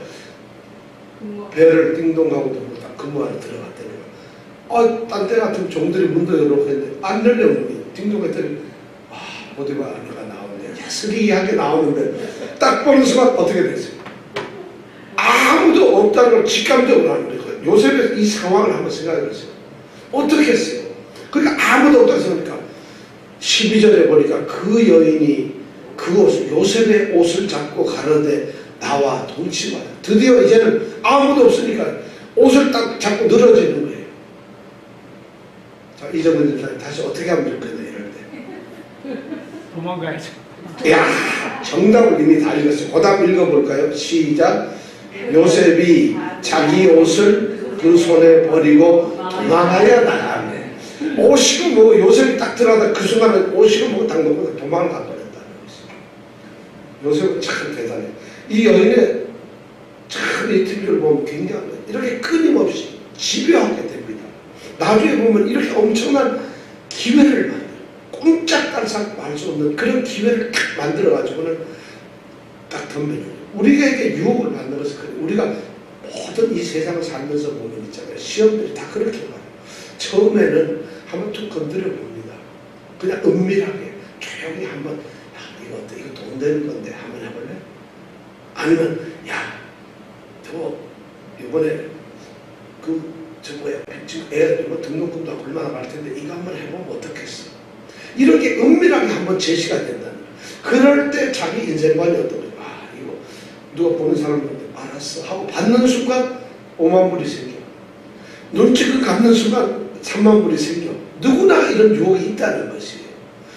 배를 띵동하고 딱 근무하러 들어갔다는 거예요. 딴 데 같은 종들이 문도 열어놓고 했는데 안 열려오는 거예요. 띵동했더니 보디발 아내가 나오는데 야스리하게 나오는데 딱 보는 순간 어떻게 됐어요? 아무도 없다는 걸 직감적으로 하는 거예요. 요셉의 이 상황을 한번 생각해 보세요. 어떻게 했어요? 그러니까 아무도 없다고 생각하니까 12절에 보니까 그 여인이 그 옷을, 요셉의 옷을 잡고 가르되 나와 동치마라. 드디어 이제는 아무도 없으니까 옷을 딱 잡고 늘어지는 거예요. 자, 이정은 다시 어떻게 하면 좋겠나 이럴 때. 도망가야죠. 야, 정답을 이미 다 읽었어요. 그 다음 읽어볼까요? 시작. 요셉이 자기 옷을 그 손에 버리고 도망하여 나가네. 옷이고 뭐 요셉이 딱 들어가다 그 순간에 옷이고 뭐 딱 놓고 도망을 가버렸다는 것이죠. 요셉은 참 대단해. 이 여인의 참 이 특별을 보면 굉장한 거예요. 이렇게 끊임없이 집요하게 됩니다. 나중에 보면 이렇게 엄청난 기회를 만들어요. 꼼짝달싹 말 수 없는 그런 기회를 딱 만들어가지고는 딱 덤벼요. 우리에게 유혹을 받는 것은 그래요. 우리가 모든 이 세상을 살면서 보면 있잖아요. 시험들이 다 그렇게 와요. 처음에는 한번 툭 건드려 봅니다. 그냥 은밀하게 조용히 한번 이거 어때? 이거 돈 되는 건데 한번 해볼래? 아니면 저 이번에 저 뭐야 지금 애 등록금도 얼마나 많을 텐데 이거 한번 해보면 어떻겠어? 이렇게 은밀하게 한번 제시가 된다는 거예요. 그럴 때 자기 인생관이 어떤 거예요? 이거 누가 보는 사람들한테 알았어 하고 받는 순간 5만 불이 생겨. 눈치를 갖는 순간 3만 불이 생겨. 누구나 이런 유혹이 있다는 것이에요.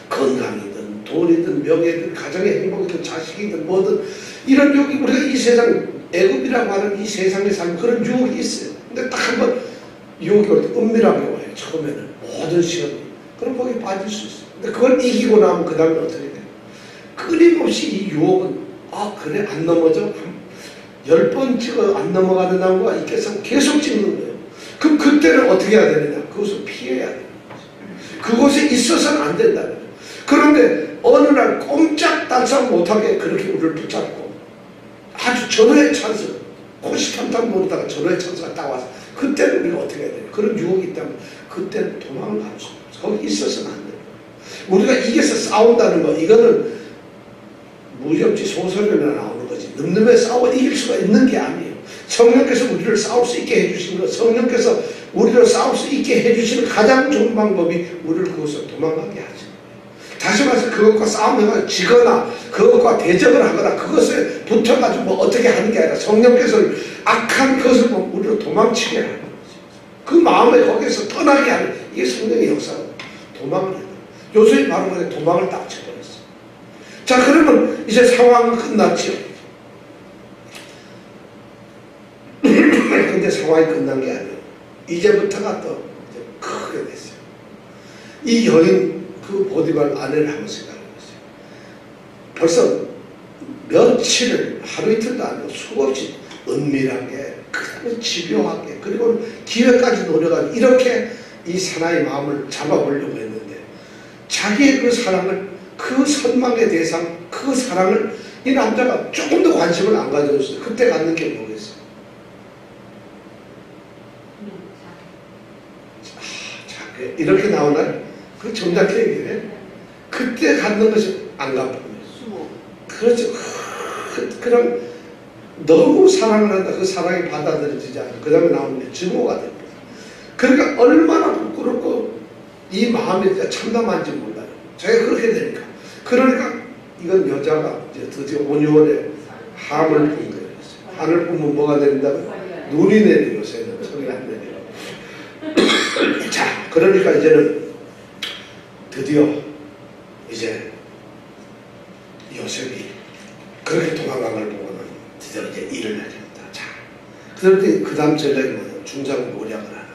건강이든 돈이든 명예든 가정의 행복이든 자식이든 뭐든 이런 유혹이 우리가 이 세상 애굽이라고 하는 이 세상에 사는 그런 유혹이 있어요. 근데 딱 한번 유혹이 올 때 은밀하게 와요. 처음에는 모든 시험이. 그럼 거기에 빠질 수 있어요. 근데 그걸 이기고 나면 그 다음에 어떻게 돼요? 끊임없이 이 유혹은 그래 안 넘어져? 10번 찍어 안 넘어가는 나무가 있겠어? 계속 찍는 거예요. 그럼 그때는 어떻게 해야 되느냐? 그것을 피해야 돼요. 그곳에 있어서는 안 된다는 거예요. 그런데 어느 날 꼼짝달싹 못하게 그렇게 우리를 붙잡고 아주 전화의 찬스, 호시탐탐 모르다가 전화의 찬스가 딱 와서 그때는 우리가 어떻게 해야 돼요? 그런 유혹이 있다면 그때는 도망을 갈 수 없어요. 거기 있어서는 안 돼요. 우리가 이겨서 싸운다는 거 이거는 무협지 소설이나 나오는 거지. 늠름에 싸워 이길 수가 있는 게 아니에요. 성령께서 우리를 싸울 수 있게 해주신 것, 성령께서 우리를 싸울 수 있게 해주시는 가장 좋은 방법이 우리를 그것을 도망가게 하죠. 다시 말해서 그것과 싸움을 지거나 그것과 대적을 하거나 그것에 붙어가지고 뭐 어떻게 하는 게 아니라 성령께서 악한 것을 뭐 우리를 도망치게 하는 거죠. 그 마음에 거기에서 떠나게 하는 이게 성령의 역사가 도망을 해요. 요셉이 바로 그냥 도망을 딱 쳐버렸어요. 자, 그러면 이제 상황은 끝났죠. 근데 상황이 끝난 게 아니에요. 이제부터가 또 이제 크게 됐어요. 이 여인 그 보디발 아내를 한번 생각해보세요. 벌써 며칠을 하루 이틀도 아니고 수없이 은밀하게 그리고 집요하게 그리고 기회까지 노려가지고 이렇게 이 사나의 마음을 잡아보려고 했는데 자기의 그 사랑을 그 선망의 대상 그 사랑을 이 남자가 조금 더 관심을 안 가져줬어요. 그때 갖는 게 뭐겠어요? 이렇게 나오나요? 그 정답 얘기네. 그때 갖는 것이 안 갚은 거예요. 그렇죠. 그럼 너무 사랑을 한다. 그 사랑이 받아들여지지 않고 그 다음에 나오는 게 증오가 됩니다. 그러니까 얼마나 부끄럽고 이 마음이 참담한지 몰라요. 제가 그렇게 되니까. 그러니까 이건 여자가 이제 드디어 온유원에 함을 본 거예요. 함을 보면 뭐가 된다고? 눈이 내리고 새는 소리가 안 내리고. 자, 그러니까 이제는 드디어 이제 요셉이 그렇게 도망간 걸 보고는 드디어 이제 일을 해야 됩니다. 자, 그런데 그 다음 전략이 뭐예요? 중상 모략을 하는 거예요.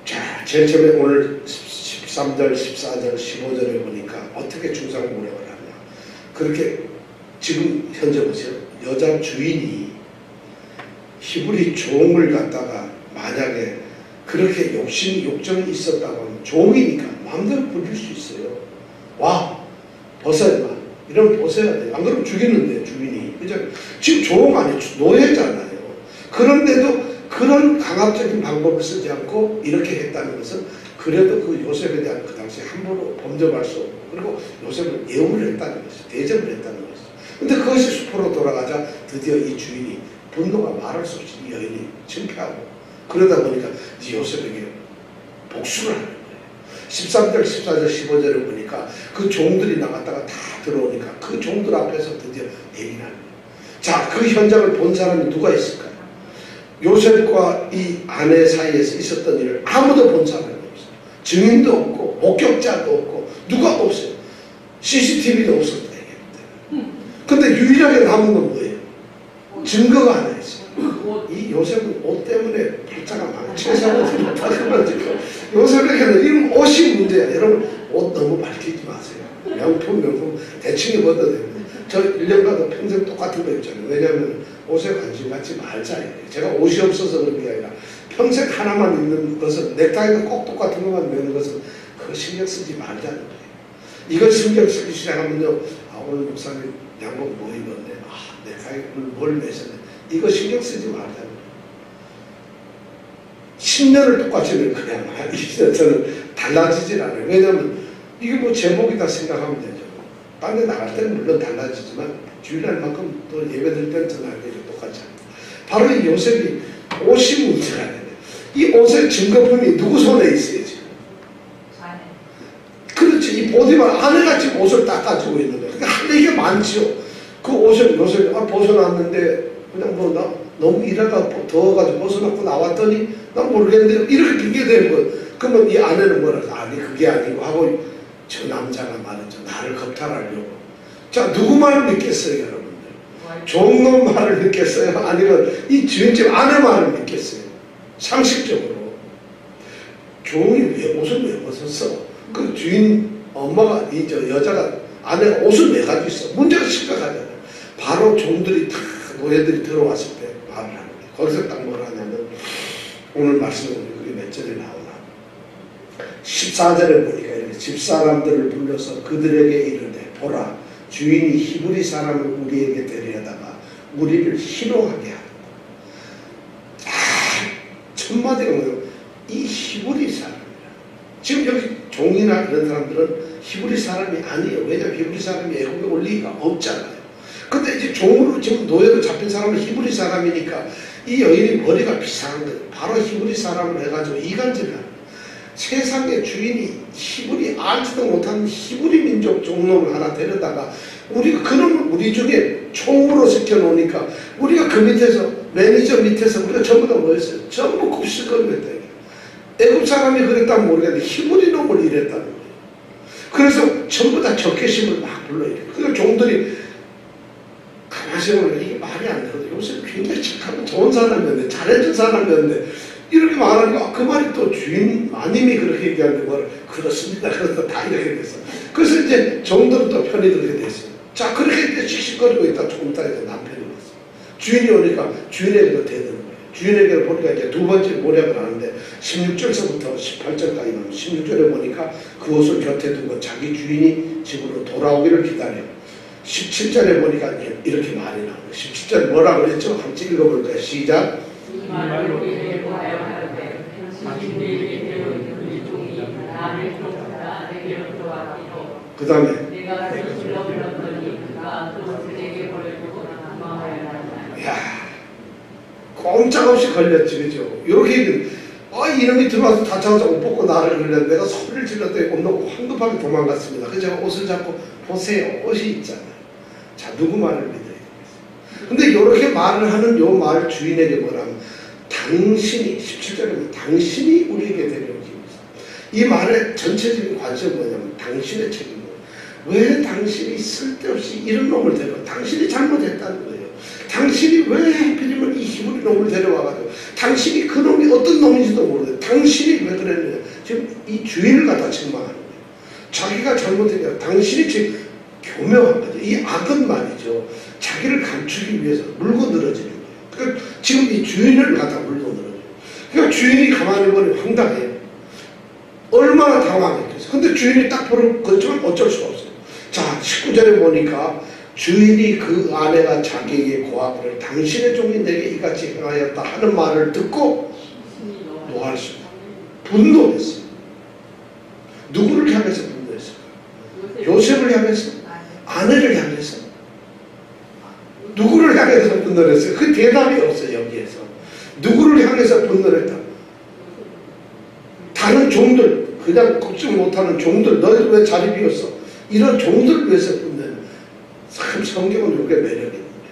자, 제일 처음에 오늘 13절, 14절, 15절에 보니까 어떻게 중상 모략을 하냐. 그렇게 지금 현재 보세요. 여자 주인이 히브리 종을 갖다가 만약에 그렇게 욕정이 있었다고 하면 종이니까 마음대로 부릴 수 있어요. 와, 벗어야 마. 이러면 벗어야 돼요. 안 그러면 죽이는데 주인이. 그죠? 지금 종 아니에요. 노예잖아요. 그런데도 그런 강압적인 방법을 쓰지 않고 이렇게 했다는 것은 그래도 그 요셉에 대한 그 당시에 함부로 범접할 수 없고 그리고 요셉을 예우를 했다는 것이죠. 대접을 했다는 것이죠. 근데 그것이 수포로 돌아가자 드디어 이 주인이 분노가 말할 수 없이 이 여인이 창피하고 그러다 보니까 요셉에게 복수를 하는 거예요. 13절, 14절, 15절을 보니까 그 종들이 나갔다가 다 들어오니까 그 종들 앞에서 드디어 얘기를 하는 거예요. 자, 그 현장을 본 사람이 누가 있을까요? 요셉과 이 아내 사이에서 있었던 일을 아무도 본 사람이 없어요. 증인도 없고 목격자도 없고 누가 없어요. CCTV도 없었다 얘기했는데. 근데 유일하게 남은 건 뭐예요? 증거가 하나 있어요. 이 요셉은 옷 때문에 팔자가 망치해서 못하셔가지고 요셉에게는 이 옷이 문제야. 여러분 옷 너무 밝히지 마세요. 명품 대충 입어도 됩니다. 저 1년간도 평생 똑같은 거 입잖아요. 왜냐하면 옷에 관심 갖지 말자. 제가 옷이 없어서 그런 게 아니라 평생 하나만 입는 것은 넥타이도 꼭 똑같은 것만 매는 것은 그거 신경 쓰지 말자는 거예요. 이걸 신경 쓰기 시작하면요. 아, 오늘 목사님 양복 뭐 입었네. 아, 넥타이 뭘 매셨네. 이거 신경 쓰지 말자는 거예요. 10년을 똑같이 입는 그냥 저는 달라지질 않아요. 왜냐하면 이게 뭐 제목이다 생각하면 되죠. 딴 데 나갈 때는 물론 달라지지만 주일날만큼 또 예배드릴 때는 전화할 때 똑같지 않아요. 바로 이 요셉이 옷이 문제가 되네. 이 옷의 증거품이 누구 손에 있어요 지금? 그렇지. 이 보디발 아내가 지금 옷을 딱 가지고 있는 거예요. 그러니까 이게 많지요. 그 옷을 요셉이 벗어났는데 그냥 뭐 나 너무 일하다 더워가지고 벗어놓고 나왔더니 난 모르겠는데 이렇게 핑계대는 거예요. 그러면 이 아내는 뭐라 아니 그게 아니고 하고 저 남자가 말이죠. 나를 겁탈하려고. 자, 누구 말을 믿겠어요 여러분들? 종놈 말을 믿겠어요? 아니면 이 주인집 아내 말을 믿겠어요? 상식적으로 종이 왜 옷을 왜 벗었어? 그 주인 엄마가 이 저 여자가 아내가 옷을 왜 가지고 있어? 문제가 심각하잖아요. 바로 종들이 다 노예들이 들어왔을 때 말을 하는 거예요. 거기서 딱 뭘 하냐면 오늘 말씀에 그게 몇 절에 나오나 14절에 보니까 이렇게 집사람들을 불러서 그들에게 이르되 보라 주인이 히브리 사람을 우리에게 데려다가 우리를 희롱하게 하는 첫 마디가 뭐예요? 이 히브리 사람이라. 지금 여기 종이나 이런 사람들은 히브리 사람이 아니에요. 왜냐하면 히브리 사람이 애굽에 올 리가 없잖아요. 근데 이제 종으로 지금 노예로 잡힌 사람은 히브리 사람이니까 이 여인이 머리가 비상한 거예요. 바로 히브리 사람을 해가지고 이간질을 세상의 주인이 히브리 알지도 못하는 히브리 민족 종놈을 하나 데려다가 우리가 그놈을 우리 중에 총으로 시켜놓으니까 우리가 그 밑에서 매니저 밑에서 우리가 전부 다 뭐였어요? 전부 굽실거리겠다. 애굽 사람이 그랬다면 모르겠는데 히브리 놈을 이랬다는 거예요. 그래서 전부 다 적개심을 막 불러요. 그래서 종들이 가만히 보면 이게 말이 안 되거든요. 요새 굉장히 착하고 좋은 사람이었는데 잘해준 사람이었는데 이렇게 말하니까 그 말이 또 주인 마님이 그렇게 얘기하는데 뭘 그렇습니다. 그래서 다 이렇게 됐어. 그래서 이제 종들은 또 편히 들게 됐어요. 자 그렇게 이제 씩씩거리고 있다 조금 있다 이제 남편이 왔어. 주인이 오니까 주인에게도 대드는 거예요. 주인에게 보니까 이제 두 번째 모략을 하는데 16절서부터 18절까지 나오면 16절에 보니까 그 옷을 곁에 두고 자기 주인이 집으로 돌아오기를 기다려. 17절에 보니까 이렇게 말이 나오고 17절에 뭐라고 그랬죠? 한번 읽어볼까요? 시작. 이 말로 이르고 하여 하되 당신이 내게 되어 그의 종이 나를 쫓아 내게로 들어왔기로 그 다음에 내가 서둘러 불렀더니 그가 또 내게 보내주고 도망하였나이다. 야 꼼짝없이 걸렸지 그죠? 이렇게 이놈이 들어와서 다짜고짜 옷 벗고 나를 걸렸는데 내가 소리를 질렀더니 옷 놓고 황급하게 도망갔습니다. 그래서 제가 옷을 잡고 보세요. 옷이 있잖아요. 자 누구 말을 믿어야 되겠어요? 근데 이렇게 말을 하는 요 말 주인에게 뭐라면 당신이 17절에 보면 당신이 우리에게 데려오기 위해서 이 말의 전체적인 관점은 뭐냐면 당신의 책임이에요. 왜 당신이 쓸데없이 이런 놈을 데려와? 당신이 잘못했다는 거예요. 당신이 왜 하필이면 이 히브리 놈을 데려와가지고 당신이 그 놈이 어떤 놈인지도 모르는데 당신이 왜 그랬느냐. 지금 이 주인을 갖다 책망하는 거예요. 자기가 잘못한 게 아니라 당신이 지금 교묘한 거죠. 이 악은 말이죠. 자기를 감추기 위해서 물고 늘어지는 거예요. 그러니까 지금 이 주인을 갖다 물고 늘어져요. 그러니까 주인이 가만히 보니 황당해요. 얼마나 당황했겠어요. 근데 주인이 딱 보는 거지만 어쩔 수가 없어요. 자 19절에 보니까 주인이 그 아내가 자기에게 고하기를 당신의 종이 내게 이같이 행하였다 하는 말을 듣고 노하였습니다. 분노했어요. 누구를 향해서 분노했어요? 요셉을 향해서? 아내를 향해서? 누구를 향해서 분노를 했어요? 그 대답이 없어요. 여기에서 누구를 향해서 분노를 했다? 다른 종들, 그냥 걱정 못하는 종들, 너희들 왜 자리 비웠어? 이런 종들을 위해서 분노해요. 참 성경은 이게 매력이 있는데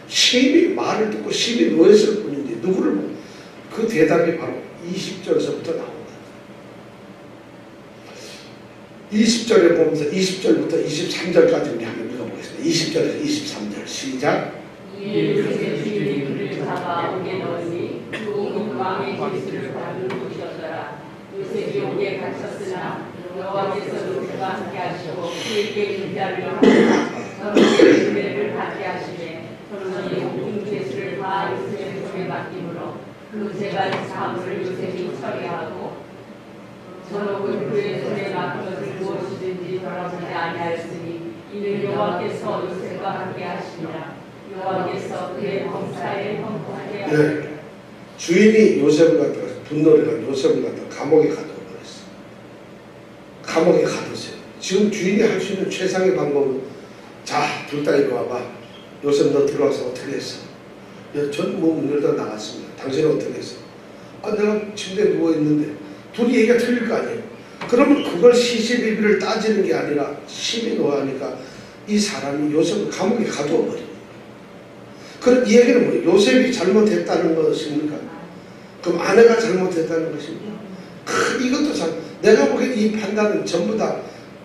심히 말을 듣고 심히 누웠을 뿐인지 누구를 보고 그 대답이 바로 20절에서부터 나옵니다. 20절에 보면서 20절부터 23절까지 우리 한번 읽어보겠습니다. 20절에서 23절 시작. 이에 요셉의 주인이 그를 잡아 옥에 넣으니 그 옥은 왕의 계수를 받은 곳이었더라. 요셉이 옥에 갇혔으나 여호와께서 요셉과 함께 하시고 그에게 인자를 하시고 서로에게 은혜를 받게 하시매 서로의 옥중 계수를 다 요셉의 손에 맡기므로 그 세 가지 사물을 요셉이 처리하고 저녁은 그의 손에 맡은 것을 무엇이든지 돌아보지 아니하였으니 이는 여호와께서 요셉과 함께 하시니라. 여호와께서 그의 범사에 형통하게 하시니라. 주인이 요셉을 갖다가 분노를 한 요셉을 갖다가 감옥에 가둬버렸어. 감옥에 가뒀어요. 지금 주인이 할 수 있는 최상의 방법은 자, 둘 다 이리 와봐. 요셉 너 들어와서 어떻게 했어? 전 뭐 문 열다 나갔습니다. 당신은 어떻게 했어? 내가 침대에 누워있는데 둘이 얘기가 틀릴 거 아니에요. 그러면 그걸 시시비비를 따지는 게 아니라 심히 노하니까 이 사람이 요셉을 감옥에 가두어 버립니다. 그럼 이 얘기는 뭐예요? 요셉이 잘못했다는 것입니까? 그럼 아내가 잘못했다는 것입니까? 이것도 참 내가 보기엔 이 판단은 전부 다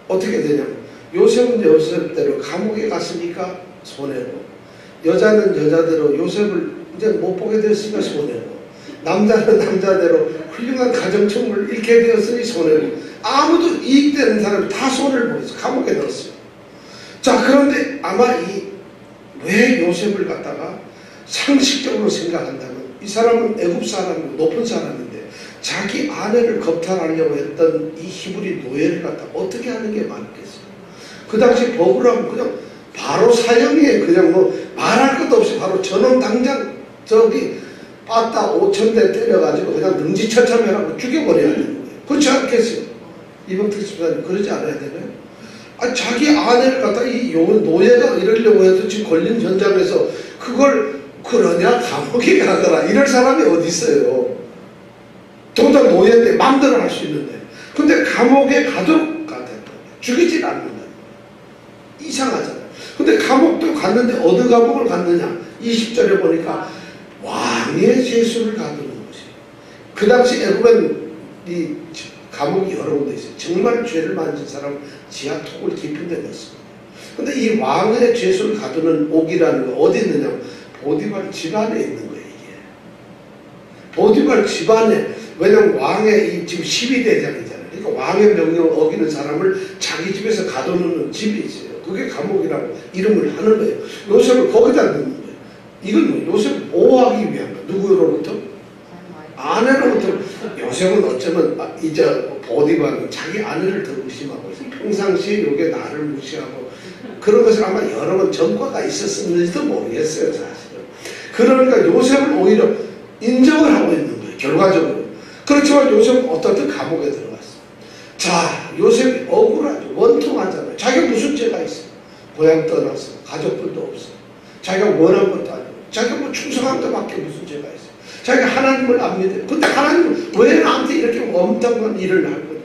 어떻게 되냐면 요셉은 요셉대로 감옥에 갔으니까 손해고 여자는 여자대로 요셉을 이제 못 보게 됐으니까 손해고 남자는 남자대로 훌륭한 가정청을 잃게 되었으니 손해고 아무도 이익되는 사람이 다 손해를 보겠어. 감옥에 넣었어요. 자 그런데 아마 왜 요셉을 갖다가 상식적으로 생각한다면 이 사람은 애굽 사람이고 높은 사람인데 자기 아내를 겁탈하려고 했던 이 히브리 노예를 갖다 어떻게 하는 게 맞겠어요? 그 당시 법으로 하면 그냥 바로 사형이에요. 그냥 뭐 말할 것도 없이 바로 저놈 당장 저기 빠따 5,000대 때려가지고 그냥 능지처참해라고 죽여버려야 되는 거예요. 그렇지 않겠어요? 이번 특집사님 그러지 않아야 되나요? 자기 아내를 갖다 이 노예가 이러려고 해도 지금 걸린 현장에서 그걸 그러냐 감옥에 가거라 이럴 사람이 어디 있어요. 더군다 노예인데 마음대로 할 수 있는데 근데 감옥에 가도록 갔다 죽이질 않는다. 이상하잖아요. 근데 감옥도 갔는데 어느 감옥을 갔느냐 20절에 보니까 왕의 죄수를 가두는 것이. 그 당시 애굽은 이 감옥이 여러 군데 있어요. 정말 죄를 만진 사람은 지하 톡을 깊은 데 넣습니다. 근데 이 왕의 죄수를 가두는 옥이라는 거 어디 있느냐 보디발 집안에 있는 거예요. 이게 보디발 집안에. 왜냐면 왕의 이 지금 12대장이잖아요. 그러니까 왕의 명령을 어기는 사람을 자기 집에서 가둬놓는 집이 있어요. 그게 감옥이라고 이름을 하는 거예요. 요셉을 거기다 넣는 거예요. 이건 뭐 요셉을 보호하기 위한 거. 누구로부터? 아내로부터. 요셉은 어쩌면 이제 보디발은 자기 아내를 더 무심하고 평상시에 요게 나를 무시하고 그런 것을 아마 여러 번 전과가 있었는지도 모르겠어요. 사실은. 그러니까 요셉을 오히려 인정을 하고 있는 거예요. 결과적으로. 그렇지만 요셉은 어떻든 감옥에 들어갔어요. 자, 요셉이 억울하죠. 원통하잖아요. 자기가 무슨 죄가 있어요. 고향 떠났어. 가족들도 없어. 자기가 원한 것도 아니고 자기가 뭐 충성한 것밖에 무슨 죄가 있어요. 자기가 하나님을 안 믿어요. 근데 하나님은 왜 나한테 이렇게 엄청난 일을 할 거예요.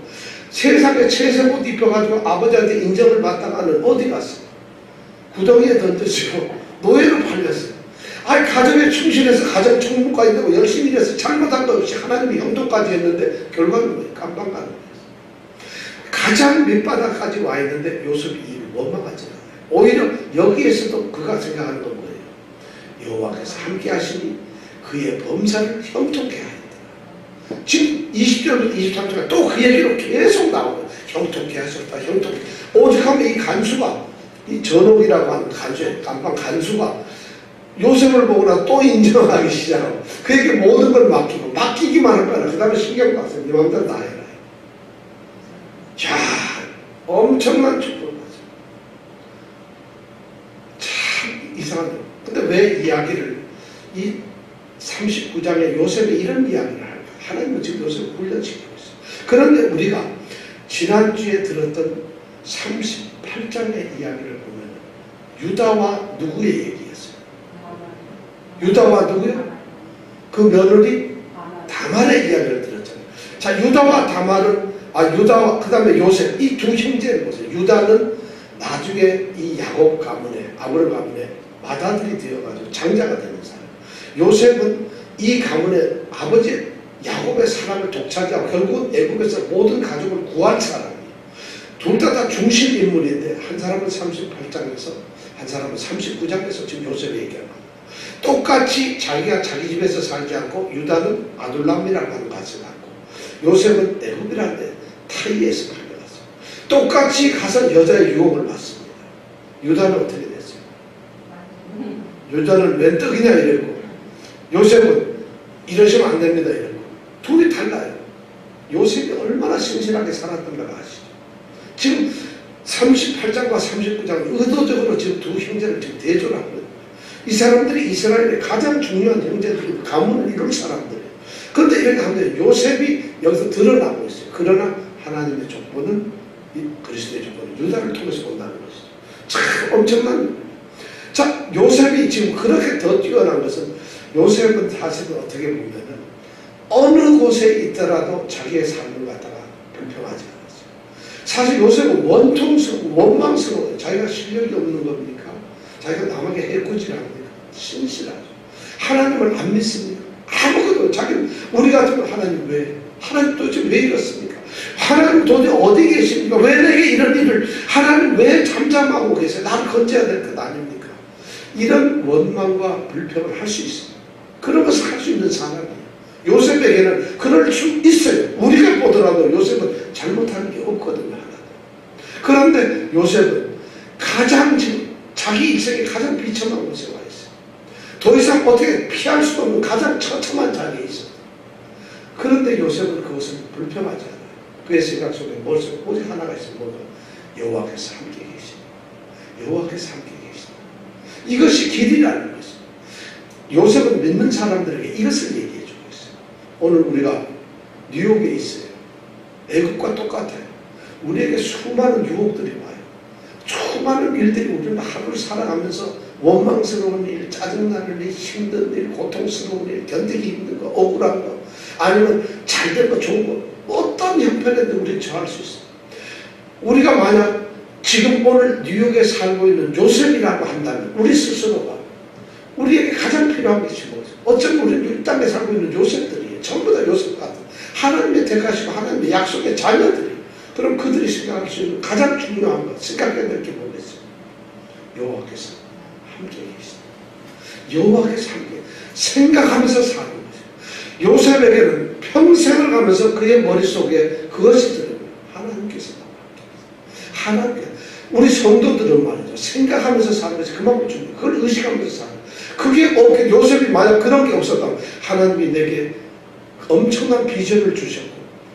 세상에 채색 옷 입혀가지고 아버지한테 인정을 받다가는 어디 갔어요. 구덩이에 던져지고 노예로 팔렸어요. 가정에 충실해서 가정 총무까지 되고 열심히 일해서 잘못한 것 없이 하나님이 형통까지 했는데 결과는 뭐예요? 깜빵 가는 거예요. 가장 밑바닥까지 와 있는데 요셉이 이를 원망하지 않아요. 오히려 여기에서도 그가 생각하는 건 뭐예요? 여호와께서 함께 하시니 그의 범사를 형통케 하였다. 지금 20절부터 23절까지 또 그 얘기로 계속 나오고 형통케 하셨다. 형통케. 오직 하면 이 간수가 이 전옥이라고 하는 간수의 깜빵 간수가 요셉을 보거나 또 인정하기 시작하고 그에게 모든 걸 맡기기만 할 거야. 그 다음에 신경 안 써요. 네 맘대로 다 해라. 자, 엄청난 축복을 받죠. 참 이상하네요. 근데 왜 이야기를 이 39장에 요셉의 이런 이야기를 할까? 하나님은 지금 요셉을 훈련시키고 있어요. 그런데 우리가 지난주에 들었던 38장의 이야기를 보면 유다와 누구의 얘기였어요? 유다와 누구요? 그 며느리 다말의 이야기를 들었잖아요. 자, 유다와 다말은 유다와 그 다음에 요셉 이 두 형제를 보세요. 유다는 나중에 이 야곱 가문에 아브람 가문에 맏아들이 되어가지고 장자가 되는 사람. 요셉은 이 가문의 아버지 야곱의 사람을 독차지하고 결국은 애굽에서 모든 가족을 구한 사람이에요. 둘 다 중심 인물인데 한 사람은 38장에서 한 사람은 39장에서 지금 요셉이 얘기하는 거예요. 똑같이 자기가 자기 집에서 살지 않고 유다는 아둘람이라고 하는 곳을 갔고 요셉은 애굽이라는 데 타이에서 팔려갔어요. 똑같이 가서 여자의 유혹을 받습니다. 유다는 어떻게 됐어요? 유다는 웬 떡이냐 이랬고 요셉은 이러시면 안 됩니다 이랬고 둘이 달라요. 요셉이 얼마나 신실하게 살았던가 아시죠? 지금 38장과 39장은 의도적으로 지금 두 형제를 지금 대조하고 있는 이 사람들이 이스라엘의 가장 중요한 형제들이고 가문을 이룰 사람들이에요. 그런데 이렇게 하면 요셉이 여기서 드러나고 있어요. 그러나 하나님의 족보는 이 그리스도의 족보는 유다를 통해서 온다는 것이죠. 참 엄청난. 자, 요셉이 지금 그렇게 더 뛰어난 것은 요셉은 사실은 어떻게 보면은 어느 곳에 있더라도 자기의 삶을 갖다가 불평하지 않았어요. 사실 요셉은 원통스럽고 원망스러워요. 자기가 실력이 없는 겁니까? 자기가 남에게 해코지를 합니까? 신실하죠. 하나님을 안 믿습니까? 아무것도 자기는 우리 같으면 하나님 왜? 하나님 도대체 왜 이렇습니까? 하나님 도대체 어디 계십니까? 왜 내게 이런 일을 하나님 왜 잠잠하고 계세요? 나를 건져야 될 것 아닙니까? 이런 원망과 불평을 할 수 있습니다. 그런 것을 할 수 있는 사람이에요. 요셉에게는 그럴 수 있어요. 우리가 보더라도 요셉은 잘못하는 게 없거든요. 하나도. 그런데 요셉은 가장 지금 자기 인생에 가장 비참한 곳에 와 있어요. 더 이상 어떻게 피할 수도 없는 가장 처참한 자리에 있어요. 그런데 요셉은 그것을 불평하지 않아요. 그의 생각 속에 오직 하나가 있어요. 뭐가? 여호와께서 함께 계십니다. 여호와께서 함께 계십니다. 이것이 길이라는 것이죠. 요셉은 믿는 사람들에게 이것을 얘기해 주고 있어요. 오늘 우리가 뉴욕에 있어요. 애국과 똑같아요. 우리에게 수많은 유혹들이 와요. 수많은 일들이 우리는 하루를 살아가면서 원망스러운 일, 짜증나는 일, 힘든 일, 고통스러운 일, 견디기 힘든 거, 억울한 거, 아니면 잘된 거, 좋은 거, 어떤 형편에도 우리는 처할 수 있어요. 우리가 만약 지금 오늘 뉴욕에 살고 있는 요셉이라고 한다면 우리 스스로가 우리에게 가장 필요한 것이 뭐죠? 어쩌면 우리는 이 땅에 살고 있는 요셉들이에요. 전부 다 요셉 같은 하나님의 택하시고 하나님의 약속의 자녀들이에요. 그럼 그들이 생각할 수 있는 가장 중요한 것, 생각해야 될 게 뭐겠어요? 여호와께서 함께 계시다. 여호와께서 함께 생각하면서 사는 거죠. 요셉에게는 평생을 가면서 그의 머릿속에 그것이 들어요. 하나님께서 하나님께 우리 성도들은 말이죠. 생각하면서 사는 것이 그만큼 중요해요. 그걸 의식하면서 사는 거예요. 그게 없게 요셉이 만약 그런 게 없었다면 하나님이 내게 엄청난 비전을 주셨고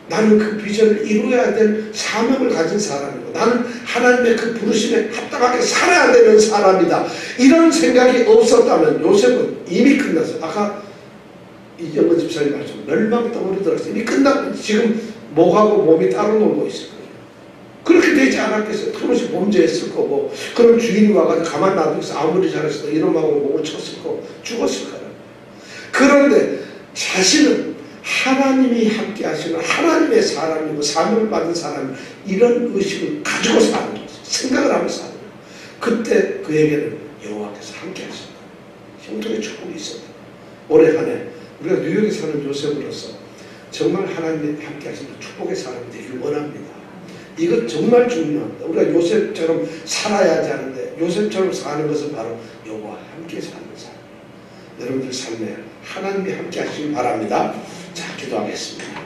나는 그 비전을 이루어야 될 사명을 가진 사람이고 나는 하나님의 그 부르심에 합당하게 살아야 되는 사람이다. 이런 생각이 없었다면 요셉은 이미 끝났어요. 아까 이정근 집사님 말씀 멸망덩어리 들었어요. 이미 끝나고 지금 목하고 몸이 따로 놀고 있을 거예요. 그렇게 되지 않았겠어요. 그것이 범죄했을 거고 그런 주인이 와가지고 가만 놔두고서 아무리 잘했어도 이놈하고 목을 쳤을 거고 죽었을 거예요. 그런데 자신은 하나님이 함께 하시는 하나님의 사람이고 사명을 받은 사람 이런 의식을 가지고 사는 거죠. 생각을 하면서 사는 거예요. 그때 그에게는 여호와께서 함께 하신다. 형통의 축복이 있었다. 올해 한 해 우리가 뉴욕에 사는 요셉으로서 정말 하나님이 함께 하시는 축복의 사람이 되길 원합니다. 이것 정말 중요합니다. 우리가 요셉처럼 살아야 하지 않은데 요셉처럼 사는 것은 바로 여호와 함께 사는 사람. 여러분들 삶에 하나님이 함께 하시길 바랍니다. 자, 기도하겠습니다.